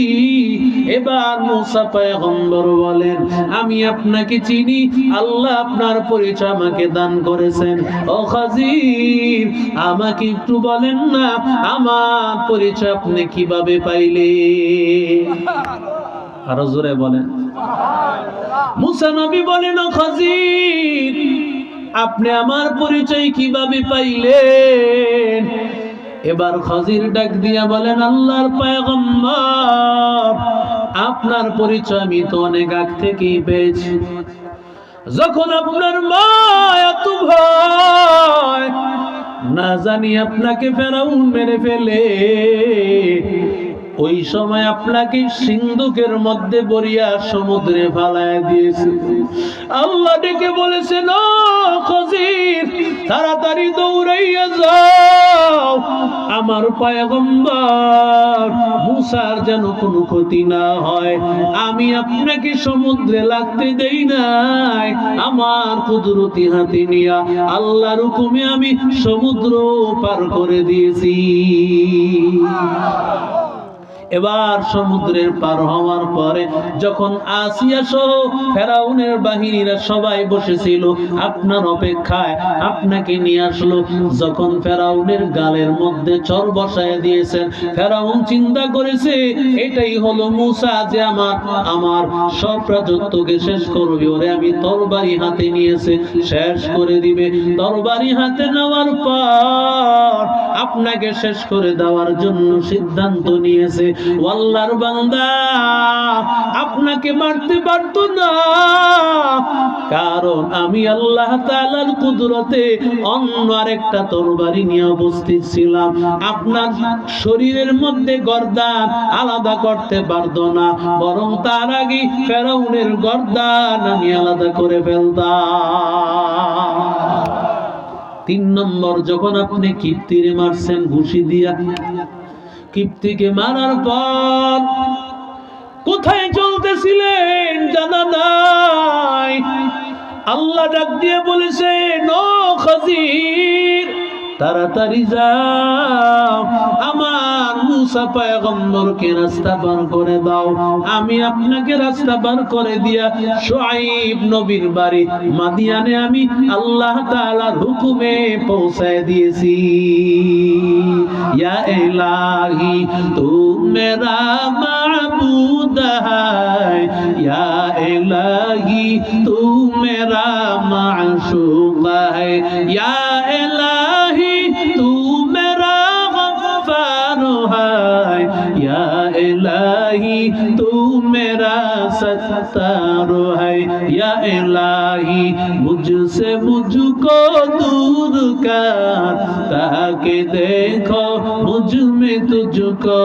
এবার মুসা পয়গম্বর বলেন, আমি আপনাকে চিনি, আল্লাহ আপনার পরিচয় আমাকে দান করেছেন। ও খাজির, আমাকে একটু বলেন না আমার পরিচয় আপনি কিভাবে পাইলে? আরো জোরে বলেন। মুসা নবী বলেন, ও খাজির, আপনি আমার পরিচয় কিভাবে পাইলেন? এবার খাজির ডাক দিয়া বলেন, আল্লাহর পয়গম্বর, আপনার পরিচয় আমি তো অনেক আগ থেকেই পেয়েছি। যখন আপনার মা এত ভয়, না জানি আপনাকে ফেরাউন মেরে ফেলে, ওই সময় আপনাকে সিন্ধুকের মধ্যে বরিয়া সমুদ্রে ফালায় দিয়েছে। আল্লাহ ডেকে বলেছেন, ও খাজির, তাড়াতাড়ি দৌড়াইয়া যাও, আমার পয়গম্বর মুসার যেন কোনো ক্ষতি না হয়। আমি আপনাকে সমুদ্রে লাগতে দেই নাই, আমার কুদরতি হাতে নিয়া আল্লাহর হুকুমে আমি সমুদ্র পার করে দিয়েছি। এবার সমুদ্রের পার হওয়ার পরে যখন আসিয়া সহ ফেরাউনের বাহিনীরা সবাই বসেছিল আপনার অপেক্ষায়, আপনাকে নিয়ে আসলো। যখন ফেরাউনের গালের মধ্যে চর বসায় দিয়েছেন, ফেরাউন চিন্তা করেছে এটাই হলো মূসা, যে আমার সব রাজত্বকে শেষ করবে, ওরে আমি তরবারি হাতে নিয়েছে শেষ করে দিবে। তরবারি হাতে নেওয়ার পর আপনাকে শেষ করে দেওয়ার জন্য সিদ্ধান্ত নিয়েছে। আল্লাহর বান্দা আপনাকে মারতে পারতো না, কারণ আমি আল্লাহ তাআলার কুদরতে অন্য আরেকটা তরবারি নিয়ে উপস্থিত ছিলাম। আপনার শরীরের মধ্যে গর্দান আলাদা করতে পারতো না, বরং তার আগে ফেরাউনের গর্দান আমি আলাদা করে ফেলতাম। 3 নম্বর, যখন আপনি কিপ্তিরে মারছেন ঘুষি দিয়া, কিপ্তিকে মারার পর কোথায় চলতেছিলেন জানা নাই। আল্লাহ ডাক দিয়ে বলেছেন, ও খাজির তাড়াতাড়ি যাও, আমার মূসা পয়গম্বরকে রাস্তা পার করে দাও। আমি আপনাকে রাস্তা পার করে দিয়া শুআইব নবীর বাড়ি মাদিয়ানে আমি আল্লাহ তাআলার হুকুমে পৌঁছায় দিয়েছি। ইয়া ইলাহি তু মেরা মাবুদ হায়, ইয়া ইলাহি তু মেরা মাশুক হায়, ইয়া ইলাহি तू मेरा गफ्फार है, या इलाही तू मेरा सत्तार है, या इलाही मुझसे मुझको दूर कर, ताकि देखो मुझ में तुझको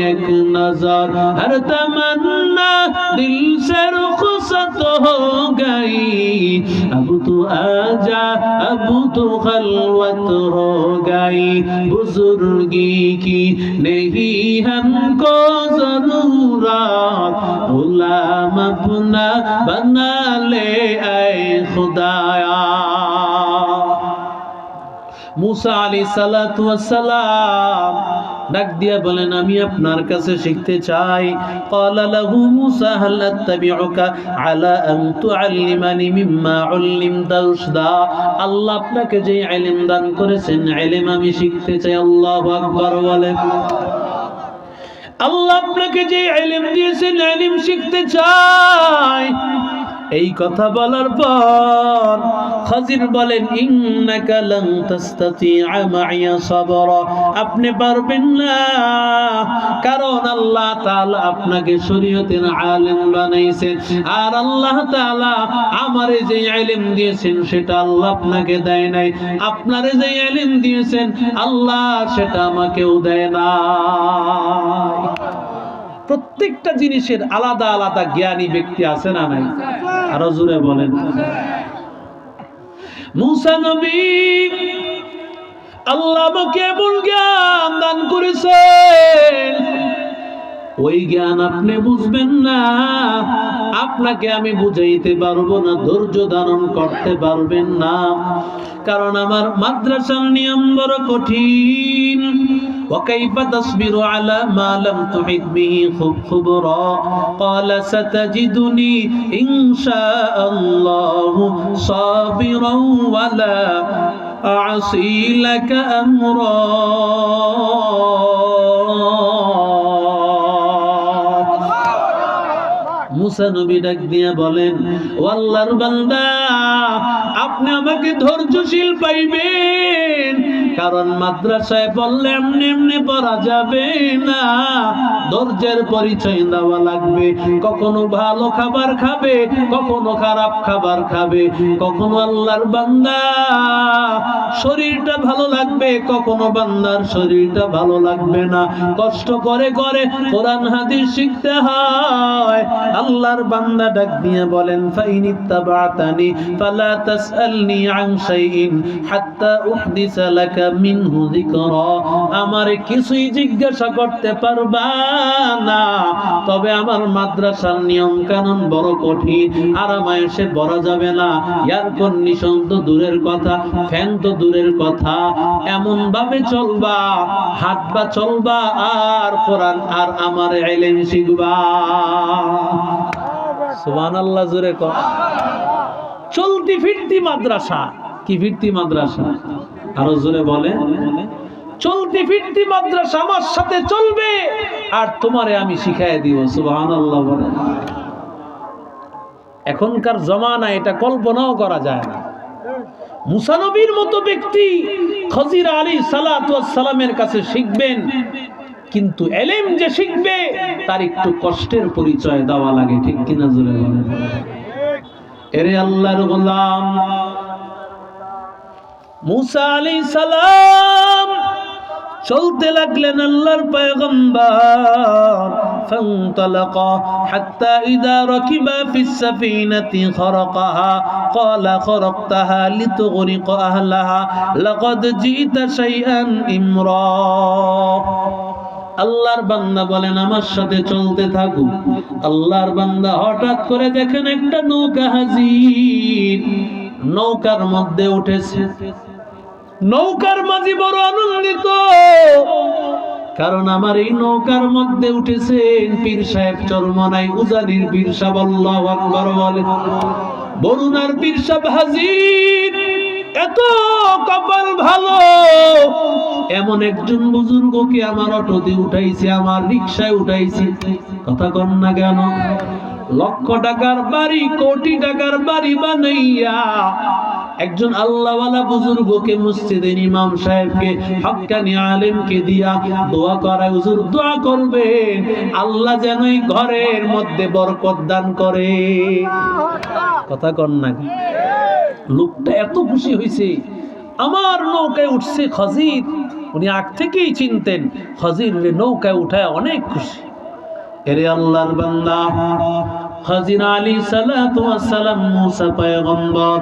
एक नजर। हर तमन्ना दिल से रुखसत हो गई, अब तू आजा अब तू खलवत हो गई, बुजुर्गी की नहीं हमको जरूरत, गुलाम अपना बना ले ऐ खुदाया। मूसा আলাইহিসসালাতু ওয়াসসালাম ডাক দিয়া বলেন, আমি আপনার কাছে শিখতে চাই। ক্বালা লাহু মূসা হাল আত্তাবিউকা আলা আন তুআল্লিমানি মিম্মা উল্লিমতা রুশদা। আল্লাহ আপনাকে যে ইলম দান করেছেন, ইলম আমি শিখতে চাই। আল্লাহু আকবার বলেন। আল্লাহ আপনাকে যে ইলম দিয়েছেন, ইলম শিখতে চাই। এই কথা বলার পর খাজির বলেন, ইন্নাকা লান তাসতাতিআ মাইয়া সাবরা, আপনি পারবেন না, কারণ আল্লাহ তাআলা আপনাকে শরীয়তের আলেম বানাইছেন, আর আল্লাহ তাআলা আমারে যে ইলম দিয়েছেন সেটা আল্লাহ আপনাকে দেয় নাই। আপনারে যে ইলম দিয়েছেন আল্লাহ সেটা আমাকেও দেয় না। প্রত্যেকটা জিনিসের আলাদা আলাদা জ্ঞানী ব্যক্তি আছে না নাই? আরো জোরে বলেন। মূসা নবী আল্লাহ আমাকে এমন জ্ঞান দান করেছেন, ওই জ্ঞান আপনি বুঝবেন না, আপনাকে আমি বুঝাইতে পারবো না, ধৈর্য ধারণ করতে পারবেন না, কারণ আমার মাদ্রাসার নিয়ম বড় কঠিন। وكيف تصبر على ما لم تحط به خبرا قال ستجدني إن شاء الله صابرا ولا أعصي لك أمرا। মূসা নবী ডাক দিয়া বলেন, ও আল্লাহর বান্দা, আপনি আমাকে ধৈর্যশীল পাইবেন, কারণ মাদ্রাসায় পড়লে এমনি এমনি পড়া যাবে না, ধৈর্যের পরিচয় দেওয়া লাগবে। কখনো ভালো খাবার খাবে, কখনো খারাপ খাবার খাবে, কখনো আল্লাহর বান্দা শরীরটা ভালো লাগবে, কখনো বান্দার শরীরটা ভালো লাগবে না। কষ্ট করে করে কোরআন হাদিস শিখতে হয়। আল্লাহর বান্দা ডাক দিয়ে বলেন, ফাইনিত্তাবাতানি ফালা তাসআলনি আন শাইইন হাত্তা উহদিসা লাকা মিনহু যিকরা, আমারে কিছুই জিজ্ঞাসা করতে পারবা না, তবে আমার মাদ্রাসার নিয়ম কানুন বড় কঠিন, আরামায়েশে পড়া যাবে না, এয়ার কন্ডিশন তো দূরের কথা, ফ্যান তো দূরের কথা, এমন ভাবে চলবা, হাঁটবা চলবা, আর কোরআন আর আমার ইলম শিখবা। সুবহানাল্লাহ, জোরে কর। চলতি ফিরতি মাদ্রাসা। কি ফিরতি মাদ্রাসা? আরো জোরে বলে। চলতি ফিরতি মাদ্রাসা আমার সাথে চলবে, আর তোমারে আমি শিখাই দিব। সুবহানাল্লাহ বলে। এখনকার জমানা এটা কল্পনাও করা যায় না। মুসা নবীর মতো ব্যক্তি খজির আলাইহিস সালাতু ওয়াস সালামের কাছে শিখবেন, কিন্তু ইলম যে শিখবে তার একটু কষ্টের পরিচয় দেওয়া লাগে, ঠিক কিনা জোরে বলেন। এরে আল্লাহর গোলাম, মুসা আলাইহিস সালাম চলতে লাগলেন আল্লাহর পয়গম্বর। ফান্তালাকা হাত্তা ইযা রাকিবা ফিস সাফিনাতি খরাকাহা ক্বালা খরাকতাহা লিতুগরিকা আহলাহা লাকাদ জিতা শাইআন ইমরা। আল্লাহর বান্দা বলেন আমার সাথে চলতে থাকো। আল্লাহর বান্দা হঠাৎ করে দেখেন একটা নৌকা হাজির, নৌকার মধ্যে উঠেছে। নৌকার মাঝি বড় আনন্দিত, কারণ আমার এই নৌকার মধ্যে উঠেছেন পীর সাহেব চরমনাই উজানির পীর সাহেব। আল্লাহু আকবার বলে। বরুণার পীর সাহেব হাজির। এত কপাল ভালো, এমন একজন বুজুর্গকে আমার অটোতে উঠাইছে, আমার রিকশায় উঠাইছে। কথা কন না কেন? লক্ষ টাকার বাড়ি, কোটি টাকার বাড়ি বানাইয়া একজন আল্লাহওয়ালা বুজুর্গকে, মসজিদের ইমাম সাহেবকে, হক্কানি আলেমকে দিয়া দোয়া করায়, হুজুর দোয়া করবেন আল্লাহ যেন এই ঘরের মধ্যে বরকত দান করে। কথা কন না? লোকটা এত খুশি হয়েছে, আমার নৌকায় উঠছে খজির। উনি আগ থেকেই চিনতেন খজির নৌকায় উঠায় অনেক খুশি। এরে আল্লাহর বান্দা, খজির আলাইহিস সালাতু ওয়াস সালাম মুসা পয়গম্বর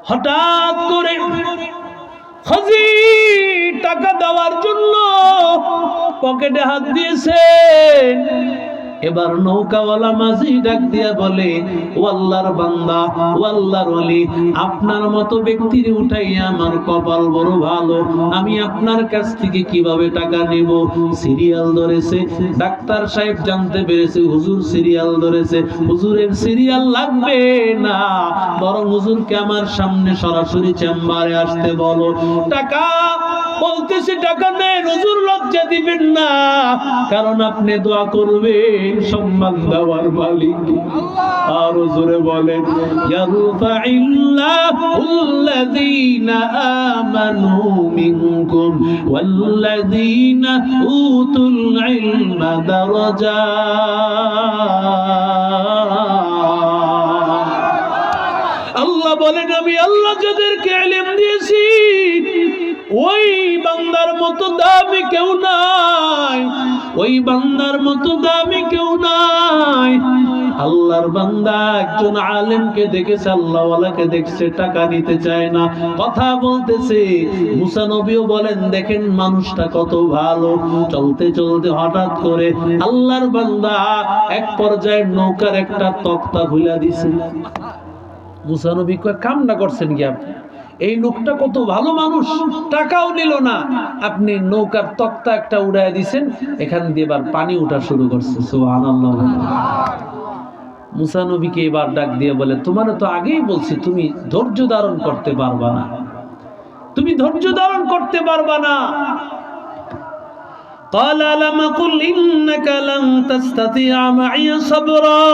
হঠাৎ করে খজির টাকা দেওয়ার জন্য পকেটে হাত দিয়েছেন। এবার নৌকাওয়ালা মাঝি ডাক দিয়া বলে, ও আল্লাহর বান্দা, ও আল্লাহর ওলি, আপনার মতো ব্যক্তির উঠাইয়া আমার কপাল বড় ভালো। আমি আপনার কাছ থেকে কিভাবে টাকা নেব? সিরিয়াল ধরেছে। ডাক্তার সাহেব জানতে পেরেছে হুজুর সিরিয়াল ধরেছে। হুজুরের সিরিয়াল লাগবে না, বরং হুজুরকে আমার সামনে সরাসরি চেম্বারে আসতে বলো। টাকা বলতেছে টাকা নেন, হুজুর লজ্জা দিবেন না, কারণ আপনি দোয়া করবেন সম্মান দেওয়ার মালিক। আর জোরে বলেন, ইয়ারফাইল্লাহুল্লাযীনা আমানু মিনকুম ওয়াল্লাযীনা উতুল ইলমা দারাজাত। আল্লাহ বলেন, আমি আল্লাহ যাদেরকে ইলম দিয়েছি ওই বান্দার মতো দামি কেউ নাই, ওই বান্দার মতো দামি কেউ নাই। আল্লাহর বান্দা একজন আলেমকে দেখেছে, আল্লাহওয়ালাকে দেখছে, টাকা নিতে চায় না, কথা বলতেছে। মুসা নবীও বলেন, দেখেন মানুষটা কত ভালো। চলতে চলতে হঠাৎ করে আল্লাহর বান্দা এক পর্যায়ে নৌকার একটা তক্তা খুলে দিছে। মুসা নবী কয়, কামনা করছেন কি আপনি? এই লোকটা কত ভালো মানুষ, টাকাও নিল না, আপনি নৌকার তক্তা একটা উড়াইয়া দিছেন, এখান দিয়ে এবার পানি উঠা শুরু করছে। সুবহানাল্লাহ। মুসা নবীকে এবার ডাক দিয়ে বলে, তোমারে তো আগেই বলছি তুমি ধৈর্য ধারণ করতে পারবা না, তুমি ধৈর্য ধারণ করতে পারবা না। قال لم قل إنك لن تستطيع معي صبرا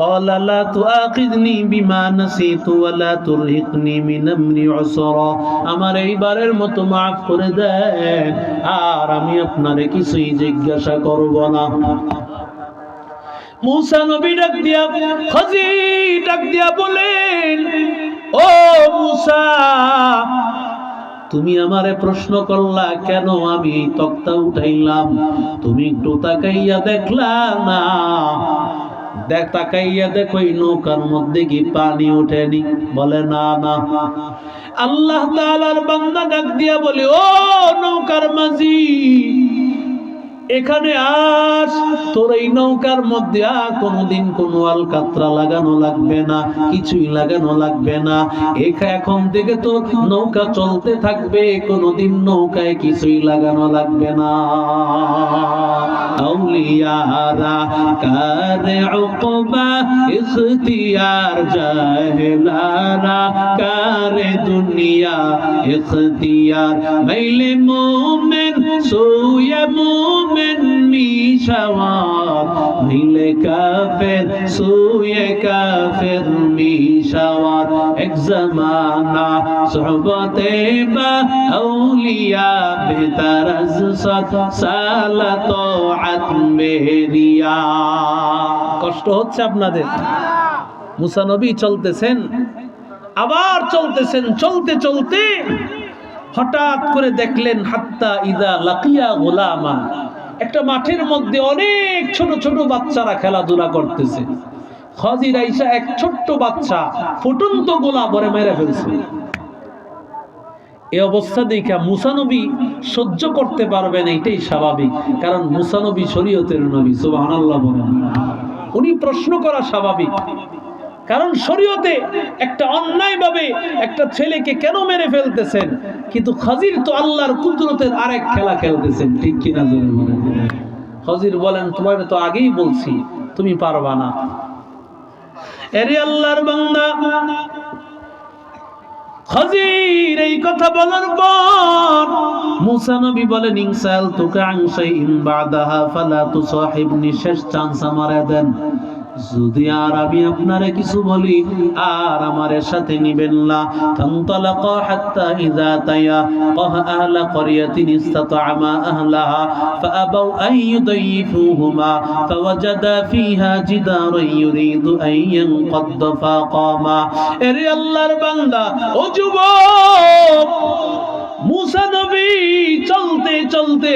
قال لا تؤاخذني بما نسيت ولا ترهقني من أمري عسرا। আমার এইবারের মতো maaf করে দেন, আর আমি আপনারে কিছুই জিজ্ঞাসা করব না। মুসা নবী ডাক দিয়া, খজির ডাক দিয়া বলেন, ও মুসা, তুমি আমারে প্রশ্ন করলা কেন আমি এই তক্তা উঠাইলাম? তুমি একটু তাকাইয়া দেখলা না? দেখ, তাকাইয়া দেখো এই নৌকার মধ্যে কি পানি ওঠেনি? বলে না, না। আল্লাহ তাআলার বান্দা ডাক দিয়া বলে, ও নৌকার মাঝি, এখানে আস, তোর এই নৌকার মধ্যে আর কোনোদিন কোনো আলকাতরা লাগানো লাগবে না, কিছুই লাগানো লাগবে না। এখন থেকে তো নৌকা চলতে থাকবে, কোনোদিন নৌকায় কিছুই লাগানো লাগবে না। আউলিয়ারা কারে উকবা ইখতিয়ার, জাহেলারা কারে দুনিয়া ইখতিয়ার। মাইলে মুমিন সুয়ে মুমিন মিশাওয়ার, মাইলে কাফের সুয়ে কাফের মিশাওয়ার। এক জামানা সোহবতে বা আউলিয়া বেতারাজ সাত সালাত আতমেরিয়া। কষ্ট হচ্ছে আপনাদের? মুসা নবী চলতেছেন, আবার চলতেছেন, চলতে চলতে হঠাৎ করে দেখলেন হাত্তা ইদা লাকিয়া গোলামা, একটা মাঠের মধ্যে অনেক ছোট ছোট বাচ্চারা খেলাধুলা করতেছে। খজির আইসা এক ছোট্ট বাচ্চা ফুটন্ত গোলা ভরে মেরে ফেলছে। এই অবস্থা দেখা মুসা নবী সহ্য করতে পারবেন, এটাই স্বাভাবিক, কারণ মুসা নবী শরীয়তের নবী। সুবহানাল্লাহ বলেন। উনি প্রশ্ন করা স্বাভাবিক, কারণ শরীয়তে একটা অন্যায়ভাবে একটা ছেলেকে কেন মেরে ফেলতেছেন, কিন্তু খজির তো আল্লাহর কুদরতের আরেক খেলা খেলতেছেন, ঠিক কিনা জোরে বলেন। খজির বলেন, তোমার তো আগেই বলছি তুমি পারবা না। এরে আল্লাহর বান্দা, খজির এই কথা বলার পর মুসা নবী বলেন, ইনসাল তুকা আন শাইইন বাদাহা ফালা তুসাহিবনি, শেষ চান্স আমারে দেন, যদি আর আমি আপনারে কিছু বলি আর আমারের সাথে নিবেন না। ফান্তালাকা হাত্তা ইযা তায়া ক্বাহ আহলা ক্বরিয়াতিন ইসতাতআমা আহলাহা ফাআবাউ আন ইউদাইফুহুমা ফাওয়াজাদা ফিহা জিদারান ইউরিদু আন ইয়ানকাদ্দা ফাকামা। এরে আল্লাহর বান্দা, ও যুবক, মুসা নবী চলতে চলতে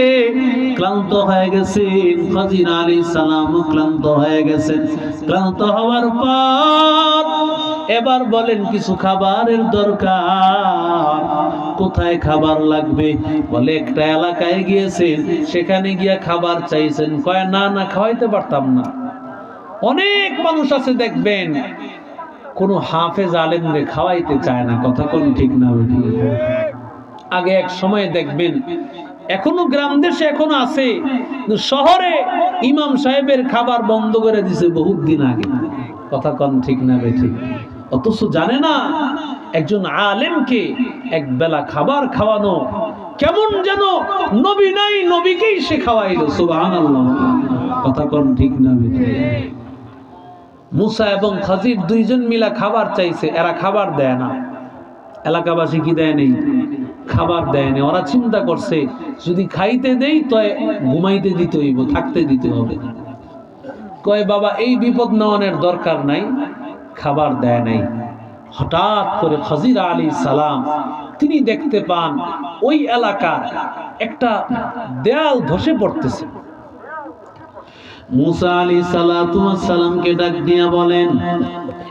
ক্লান্ত হয়ে গেছেন, খজির আলাইহিস সালাম ক্লান্ত হয়ে গেছেন। ক্লান্ত হওয়ার পর এবার বলেন কিছু খাবারের দরকার। কোথায় খাবার লাগবে? বলে একটা এলাকায় গিয়েছেন, সেখানে গিয়া খাবার চাইছেন। কয় না না, খাওয়াইতে পারতাম না। অনেক মানুষ আছে দেখবেন কোন হাফেজ আলেমরে খাওয়াইতে চায় না, কথা কোন ঠিক না? আগে এক সময় দেখবেন, এখনো গ্রাম দেশে এখনো আছে, শহরে ইমাম সাহেবের খাবার বন্ধ করে দিছে বহুত দিন আগে, কথা কোন ঠিক না বেঠিক? অথচ জানে না একজন আলেমকে এক বেলা খাবার খাওয়ানো কেমন যেন নবী নাই নবীকেই সে খাওয়াইলো। সুবহানাল্লাহ, কথা কোন ঠিক না বেঠিক? মুসা এবং খজির দুইজন মিলা খাবার চাইছে, এরা খাবার দেয় না। এলাকাবাসী কি দেয় নেই? খাবার দেয় না। ওরা চিন্তা করছে যদি খাইতে দেই তো ঘুমাইতে দিতে হইব, থাকতে দিতে হবে। কয় বাবা, এই বিপদ নেওয়ানোর দরকার নাই, খাবার দেয় নাই। হঠাৎ করে খজির আলাইহিস সালাম তিনি দেখতে পান ওই এলাকার একটা দেয়াল ধসে পড়তেছে। মুসা আলাইহিস সালামকে ডাক দিয়া বলেন,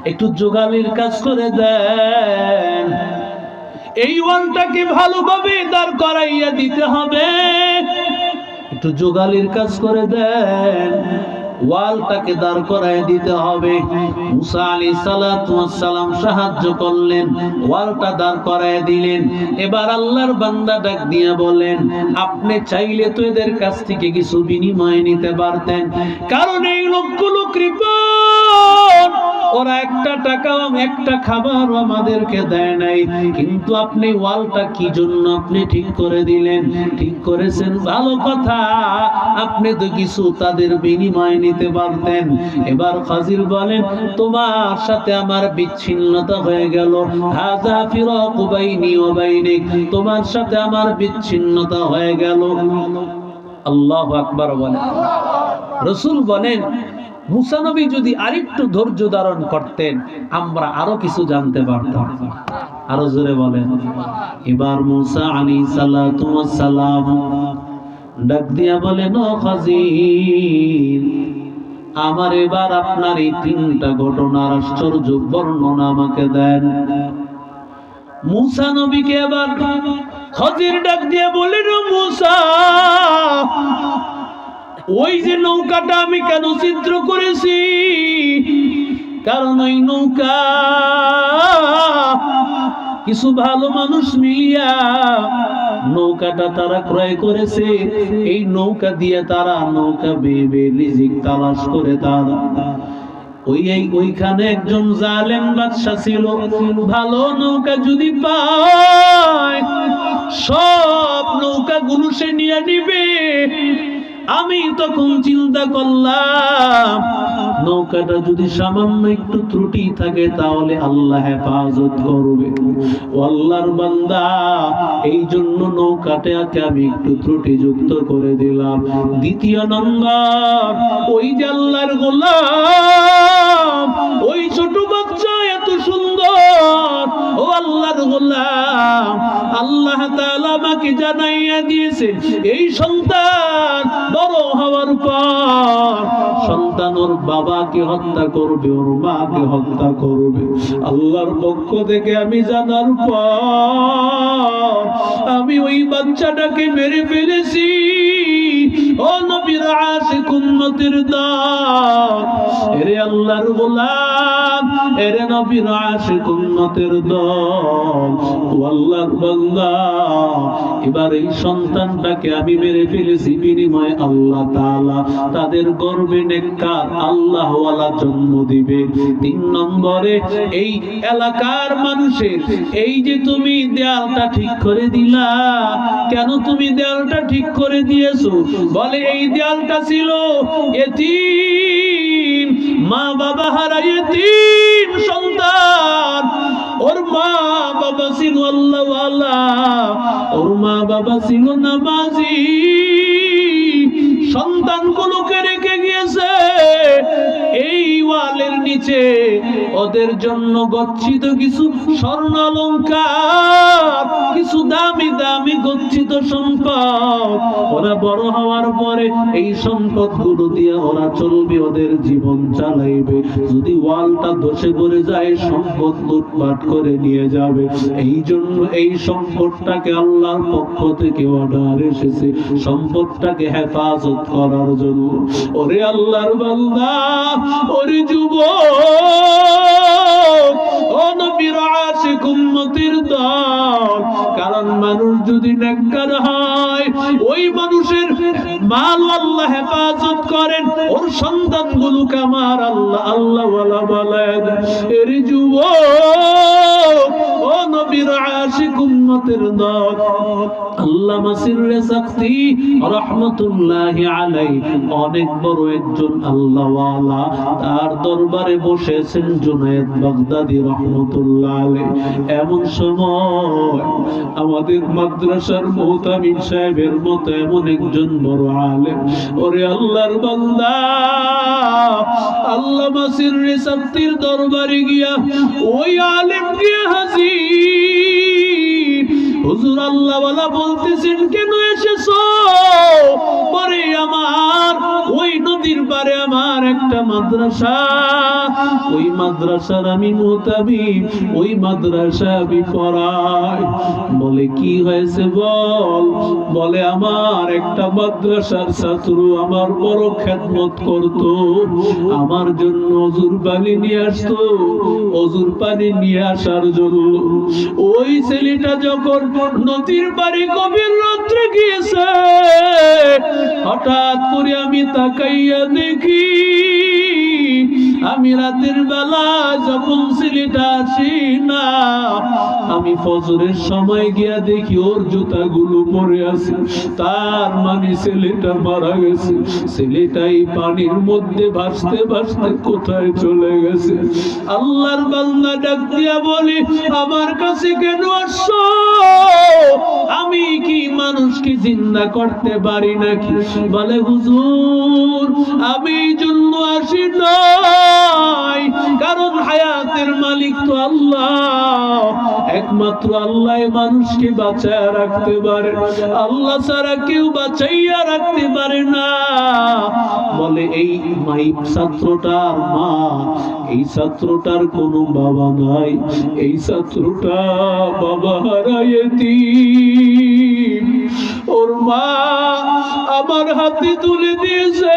একটু যোগালির কাজ করে দেন, এই ওয়ালটাকে ভালোভাবে দাঁড় করাইয়া দিতে হবে, একটু যোগালির কাজ করে দেন, ওয়ালটাকে দাঁড় করাইয়া দিতে হবে। মুসা আলাইহিস সালাম সাহায্য করলেন, ওয়ালটা দাঁড় করাইয়া দিলেন। এবার আল্লাহর বান্দা ডাক দিয়া বলেন, আপনি চাইলে তো এদের কাছ থেকে কিছু বিনিময় নিতে পারতেন, কারণ এই লোকগুলো কৃপণ, ওরা একটা টাকাও একটা খাবারও আমাদেরকে দেয় নাই, কিন্তু আপনি ওয়ালটা কি জন্য আপনি ঠিক করে দিলেন? ঠিক করেছেন, ভালো কথা, আপনি তো কিছু তাদের বিনিময় নিতে পারতেন। এবার খজির বলেন, তোমার সাথে আমার বিচ্ছিন্নতা হয়ে গেল, হাযা ফিরাকু বাইনি ওয়া বাইনিক, তোমার সাথে আমার বিচ্ছিন্নতা হয়ে গেল। আল্লাহু আকবার বলেন। রাসূল বলেন, মুসা নবী যদি আরেকটু ধৈর্য ধারণ করতেন আমরা আরো কিছু জানতে পারতাম। আরো জোরে বলেন। এবার মুসা আলাইহিস সালাম ডাক দিয়া বলেন, ও খজির, আমার এবার আপনার এই তিনটা ঘটনার আশ্চর্য বর্ণনা আমাকে দেন। মুসা নবীকে এবার খজির ডাক দিয়া বলেন, ও মুসা, ওই যে নৌকাটা আমি কেন চিত্র করেছি, কারণ ওই নৌকা কিছু ভালো মানুষ মিলিয়া নৌকাটা তারা ক্রয় করেছে। এই নৌকা দিয়ে তারা নৌকা বেয়ে রিজিক তালাশ করে তারা ওইখানে একজন জালেম বাদশা ছিল, ভালো নৌকা যদি পায় সব নৌকাগুলো সে নিয়ে নিবে। আমি তখন চিন্তা করলাম নৌকাটা যদি সামান্য একটু ত্রুটি থাকে তাহলে আল্লাহ হেফাজত করবে। ও আল্লাহর বান্দা, এই জন্য নৌকাটাকে আমি একটু ত্রুটিযুক্ত করে দিলাম। দ্বিতীয় নম্বর, ওই যে আল্লাহর গোলাম, ওই ছোট বাচ্চা এত সুন্দর, ও আল্লাহর গোলাম, আল্লাহ তাআলা আমাকে জানাইয়া দিয়েছে এই সন্তান বড় হওয়ার পর সন্তান ওর বাবাকে হত্যা করবে, ওর মাকে হত্যা করবে। আল্লাহর পক্ষ থেকে আমি জানার পর আমি ওই বাচ্চাটাকে মেরে ফেলেছি। ও নবীর আশিক উম্মতের দল, এরে আল্লাহর গোলাম, এরে নবীর আশিক উম্মতের দল, ও আল্লাহর বান্দা, এবার এই সন্তানটাকে আমি মেরে ফেলেছি, বিনিময়ে আল্লাহ তাআলা তাদের গর্বে নেককার আল্লাহওয়ালা জন্ম দিবে। 3 নম্বরে, এই এলাকার মানুষের এই যে তুমি দেয়ালটা ঠিক করে দিলা, কেন তুমি দেয়ালটা ঠিক করে দিয়েছো? বলে এই দেয়ালটা ছিল এতিম, মা বাবা হারা এতিম সন্তান। ওর মা বাবা ছিল আল্লাহওয়ালা, ওর মা বাবা ছিল নামাজি, সন্তানগুলোকে রেখে গিয়েছে এই ওয়ালের নিচে ওদের জন্য গচ্ছিত কিছু স্বর্ণ অলংকার, কিছু দামি দামি গচ্ছিত সম্পদ। ওরা বড় হওয়ার পরে এই সম্পদগুলো দিয়ে ওরা চলবে, ওদের জীবন চালাইবে। যদি ওয়ালটা ধসে পড়ে যায় সম্পদ লুটপাট করে নিয়ে যাবে। এই জন্য এই সম্পদটাকে আল্লাহর পক্ষ থেকে অর্ডার এসেছে সম্পদটাকে হেফাজত করার জন্য। ওরে আল্লাহর বান্দা, ওরে যুবক, ও নবীর আশিক উম্মতের দল, কারণ মানুষ যদি নেককার হয় ওই মানুষের মাল আল্লাহ হেফাজত করেন, ওর সন্তানগুলোকে আমার আল্লাহ আল্লাহওয়ালা বলেন। এর যুবক, ও নবীর আশিক উম্মতের দল, আল্লামা সিররে সাকতি রাহমাতুল্লাহি আলাইহি অনেক বড় একজন আল্লাহওয়ালা, তার দরবারে বসেছেন জুনায়েদ বাগদাদি রাহমাতুল্লাহ আলাইহি। এমন সময় আমাদের মাদ্রাসার মুহতামিম সাহেবের মতো এমন একজন বড় আলেম, ওরে আল্লাহর বান্দা, আল্লামা সিররে সাকতির দরবারে গিয়া ওই আলেম গিয়া হাজির। হুজুর আল্লাহওয়ালা বলতেছেন কেন এসেছো? পরে আমার ওই নদীর পারে আমার একটা মাদ্রাসা, ওই মাদ্রাসার আমি মুহতামিম, ওই মাদ্রাসা আমি পড়াই। বলে কি হয়েছে বল? বলে আমার একটা মাদ্রাসার ছাত্র আমার বড় খেদমত করত, আমার জন্য অজুর পানি নিয়ে আসতো, অজুর পানি নিয়ে আসার জন্য ওই ছেলেটা যখন নদীর পাড়ে গভীর রাত্রে গিয়েছে, হঠাৎ করে আমি তাকাইয়া দেখি আমি রাতের বেলা যখন ছেলেটা আসি না, আমি ফজরের সময় গিয়া দেখি ওর জুতাগুলো পরে আছে। তার মানে ছেলেটা মারা গেছে। ছেলেটাই পানির মধ্যে ভাসতে ভাসতে কোথায় চলে গেছে। আল্লাহর বান্দা ডাক দিয়া বলি, আমার কাছে কেন আসছো? আমি কি মানুষকে জিন্দা করতে পারি নাকি? বলে হুজুর, আমি এই জন্য আসি নাই, কারণ হায়াতের মালিক তো আল্লাহ, একমাত্র আল্লাহ মানুষকে বাঁচায়া রাখতে পারে, আল্লাহ ছাড়া কেউ বাঁচাইয়া রাখতে পারে না। বলে এই ছাত্রটার মা, এই ছাত্রটার কোনো বাবা নাই, এই ছাত্রটা বাবা হারা এতিম। ওর মা আমার হাতে তুলে দিয়েছে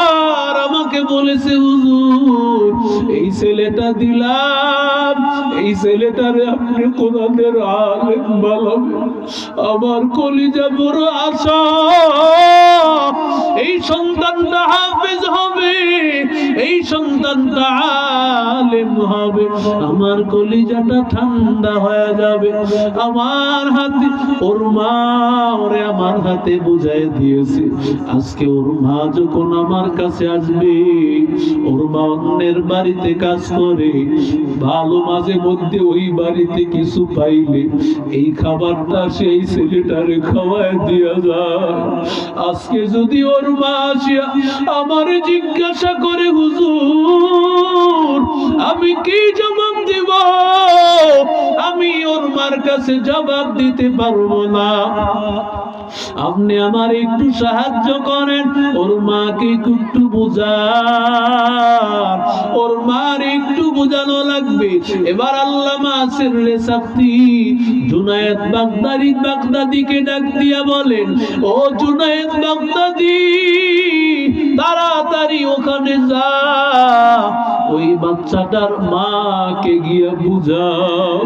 আর আমাকে বলেছে হুজুর এই ছেলেটা দিলাম, এই ছেলেটারে আপনি কোরআনের আলেম বানাবেন। আমার কলিজা বড় আশা এই সন্তানটা হাফেজ হবে, এই সন্তানটা আলেম হবে। আমার কলিজাটা ঠান্ডা হয়ে যাবে। আমার হাতে ওর মা ওরে আমার হাতে বুঝাই দিয়েছে। আজকে ওর মা যখন আমার কাছে আসবে, ওর মা অন্যের বাড়িতে কাজ করে, ভালো মাঝে মধ্যে ওই বাড়িতে কিছু পাইলে এই খাবারটা সেই ছেলেটারে খাওয়ায় দিয়া যায়। আজকে যদি ওর মা আসিয়া আমার জিজ্ঞাসা করে হুজুর আমি কি জবাব দিব, আমি ওর মার কাছে জবাব দিতে পারবো না। আপনি আমার একটু সাহায্য করেন, ওর মাকে একটু বুঝান, ওর মার একটু বুঝানো লাগবে। এবার আল্লামা সিররে সাফতি জুনায়েদ বাগদাদিকে ডাক দিয়া বলেন, ও জুনায়েদ বাগদাদি তাড়াতাড়ি ওখানে যা, ওই বাচ্চাটার মাকে গিয়ে বুঝাও।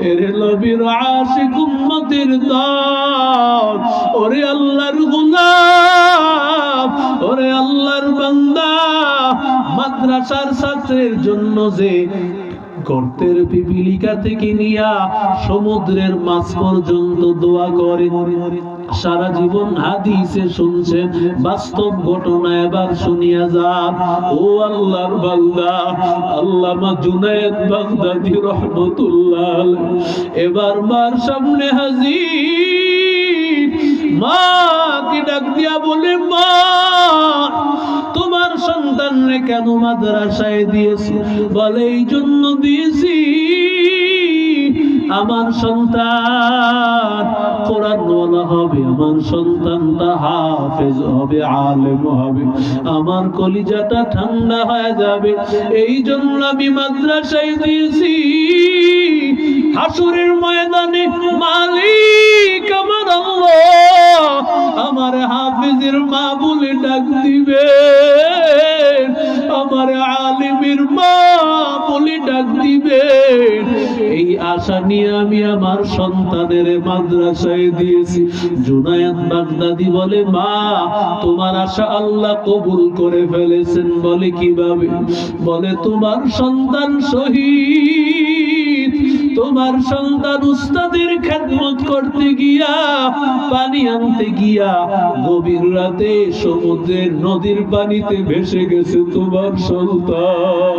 এরে নবীর আশিক উম্মতের দল, ওরে আল্লাহর গোলাম, ওরে আল্লাহর বান্দা, মাদ্রাসার ছাত্রের জন্য যে গর্তের পিপিলিকা থেকে নিয়া সমুদ্রের মাছ পর্যন্ত দোয়া করে, সারা জীবন হাদিসে শুনছেন, বাস্তব ঘটনা এবার শুনিয়া যান। ও আল্লাহর বান্দা আল্লামা জুনায়েদ বাগদাদী রাহমাতুল্লাহ আলাইহি এবার মার সামনে হাজির। মা কি ডাক দিয়া বলে, মা তোমার সন্তানরে কেন মাদ্রাসায় দিয়েছি? বলে এই জন্য দিয়েছি আমার সন্তান কোরআনওয়ালা হবে, আমার সন্তানটা হাফেজ হবে, আলেম হবে, আমার কলিজাটা ঠান্ডা হয়ে যাবে, এই জন্য আমি মাদ্রাসায় দিয়েছি। হাসরের ময়দানে মালিক আমার আল্লাহ আমার হাফেজের মা বলে ডাক দিবে, আমার আলিমের মা বলে ডাক দিবে। এই আশা নিয়ে আমি আমার সন্তানের মাদ্রাসায় দিয়েছি। জুনায়েদ বাগদাদী বলে, মা তোমার আশা আল্লাহ কবুল করে ফেলেছেন। বলে কিভাবে? বলে তোমার সন্তান শহীদ, তোমার সন্তান উস্তাদের খেদমত করতে গিয়া, পানি আনতে গিয়া গভীর রাতে সমুদ্রের নদীর পানিতে ভেসে গেছে তোমার সন্তান।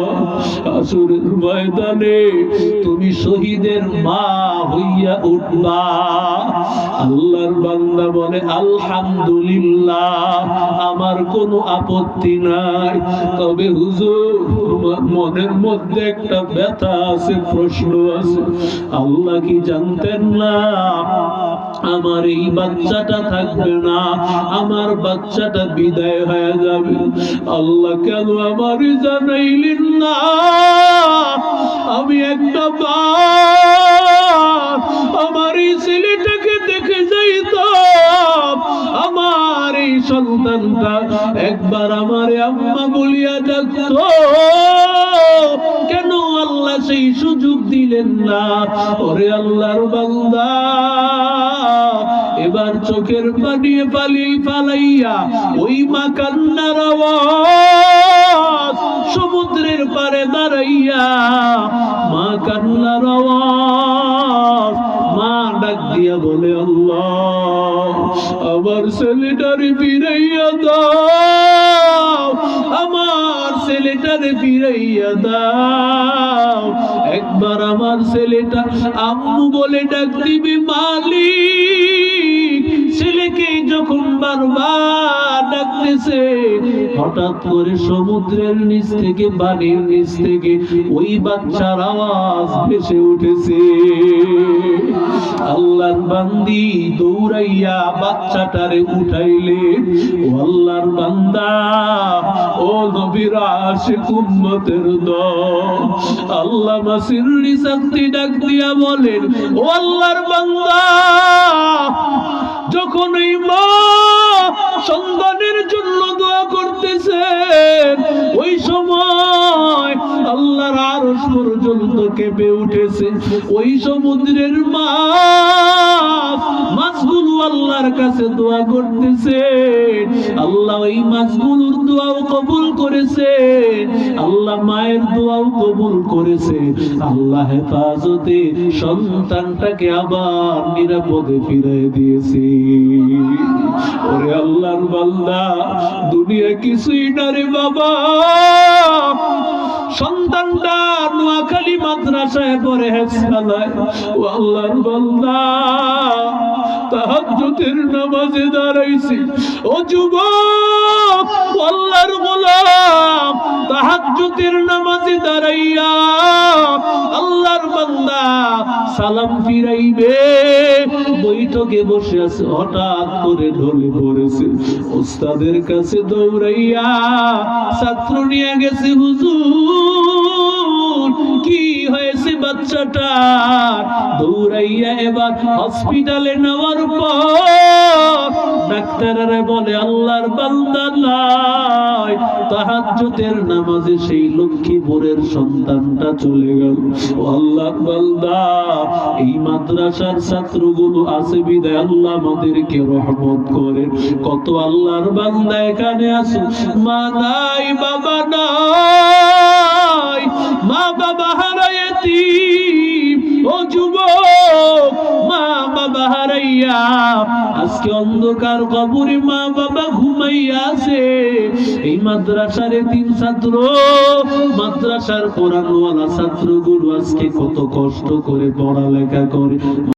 হাসরের ময়দানে তুমি শহীদের মা হইয়া উঠবা। আল্লাহর বান্দা বলে, আলহামদুলিল্লাহ আমার কোনো আপত্তি নাই, তবে হুজুর মনের মধ্যে একটা ব্যথা আছে, প্রশ্ন আছে। আল্লাহ কি জানতেন না আমার এই বাচ্চাটা থাকবে না, আমার বাচ্চাটা বিদায় হয়ে যাবে? আল্লাহ কেন আমার জানাইলেন না? আমি একটা বার আমার এই ছেলেটাকে দেখে যাইতাম, আমার এই সন্তানটা একবার আমার আম্মা বলিয়া ডাকতো, কেন আল্লাহ সেই সুযোগ দিলেন না? ওরে আল্লাহর বান্দা এবার চোখের পানি ফালাইয়া ওই মা কান্নার আওয়াজ, সমুদ্রের পারে দাঁড়াইয়া মা কান্নার আওয়াজ, মা ডাক দিয়া বলে, আল্লাহ আমার ছেলেটারে ফিরাইয়া দাও, আমার ছেলেটারে ফিরাইয়া দাও। একবার আমার ছেলেটা আম্মু বলে ডাক দিবে, মালিক ছেলেকে যখন বারবার ডাকতেছে, হঠাৎ করে সমুদ্রের নিচ থেকে, পানির নিচ থেকে ওই বাচ্চার আওয়াজ ভেসে উঠেছে। আল্লাহর বান্দি দৌড়াইয়া বাচ্চাটারে উঠাইলে, ও আল্লাহর বান্দা, ও নবীর আশিক উম্মতের দল, আল্লামা সিররি সাক্তি ডাক দিয়া বলেন, ও আল্লাহর বান্দা, যখন এই মা সন্তানের জন্য দোয়া করতেছেন, ওই সময় আল্লাহর আরশ পর্যন্ত কেঁপে উঠেছে। ওই সমুদ্রের মাছগুলো আল্লাহর কাছে দোয়া করতেছে, আল্লাহ ওই মাছগুলোর দোয়াও কবুল করেছে, আল্লাহ মায়ের দোয়াও কবুল করেছে, আল্লাহ হেফাজতে সন্তানটাকে আবার নিরাপদে ফিরে দিয়েছে। ওরে আল্লাহর বান্দা, দুনিয়া কিছুই না রে বাবা। সন্তানটা নোয়াখালী মাদ্রাসায় পড়ে হেফাজত, ও আল্লাহর বান্দা, তাহাজ্জুদের নামাজে দাঁড়াইছে। ও যুবক, আল্লাহর গোলাম, তাহাজ্জুদের নামাজে দাঁড়াইয়া আল্লাহর বান্দা সালাম ফিরাইবে, বৈঠকে বসে আছে, হঠাৎ করে ঢলে পড়েছে। ওস্তাদের কাছে দৌড়াইয়া ছাত্র নিয়ে গেছে, হুজুর কি হয়েছে বাচ্চাটা? দৌড়াইয়া এবার হসপিটালে নেওয়ার পর ডাক্তাররা বলে, আল্লাহর বান্দা নাই, তাহাজ্জুদের নামাজে সেই লক্ষ্মীপুরের সন্তানটা চলে গেল। ও আল্লাহর বান্দা, এই মাদ্রাসার ছাত্রগুলো আছে বিদায় আল্লাহ আমাদেরকে রহমত করেন। কত আল্লাহর বান্দা এখানে আছে, মা নাই, বাবা নাই, মা বাবা হারাইতি। ও যুবক, মা বাবা হারাইয়া আজকে অন্ধকার কবরে মা বাবা ঘুমাইয়া আছে। এই মাদ্রাসার তিন ছাত্র, মাদ্রাসার কোরআনওয়ালা ছাত্রগুলো আজকে কত কষ্ট করে পড়ালেখা করে।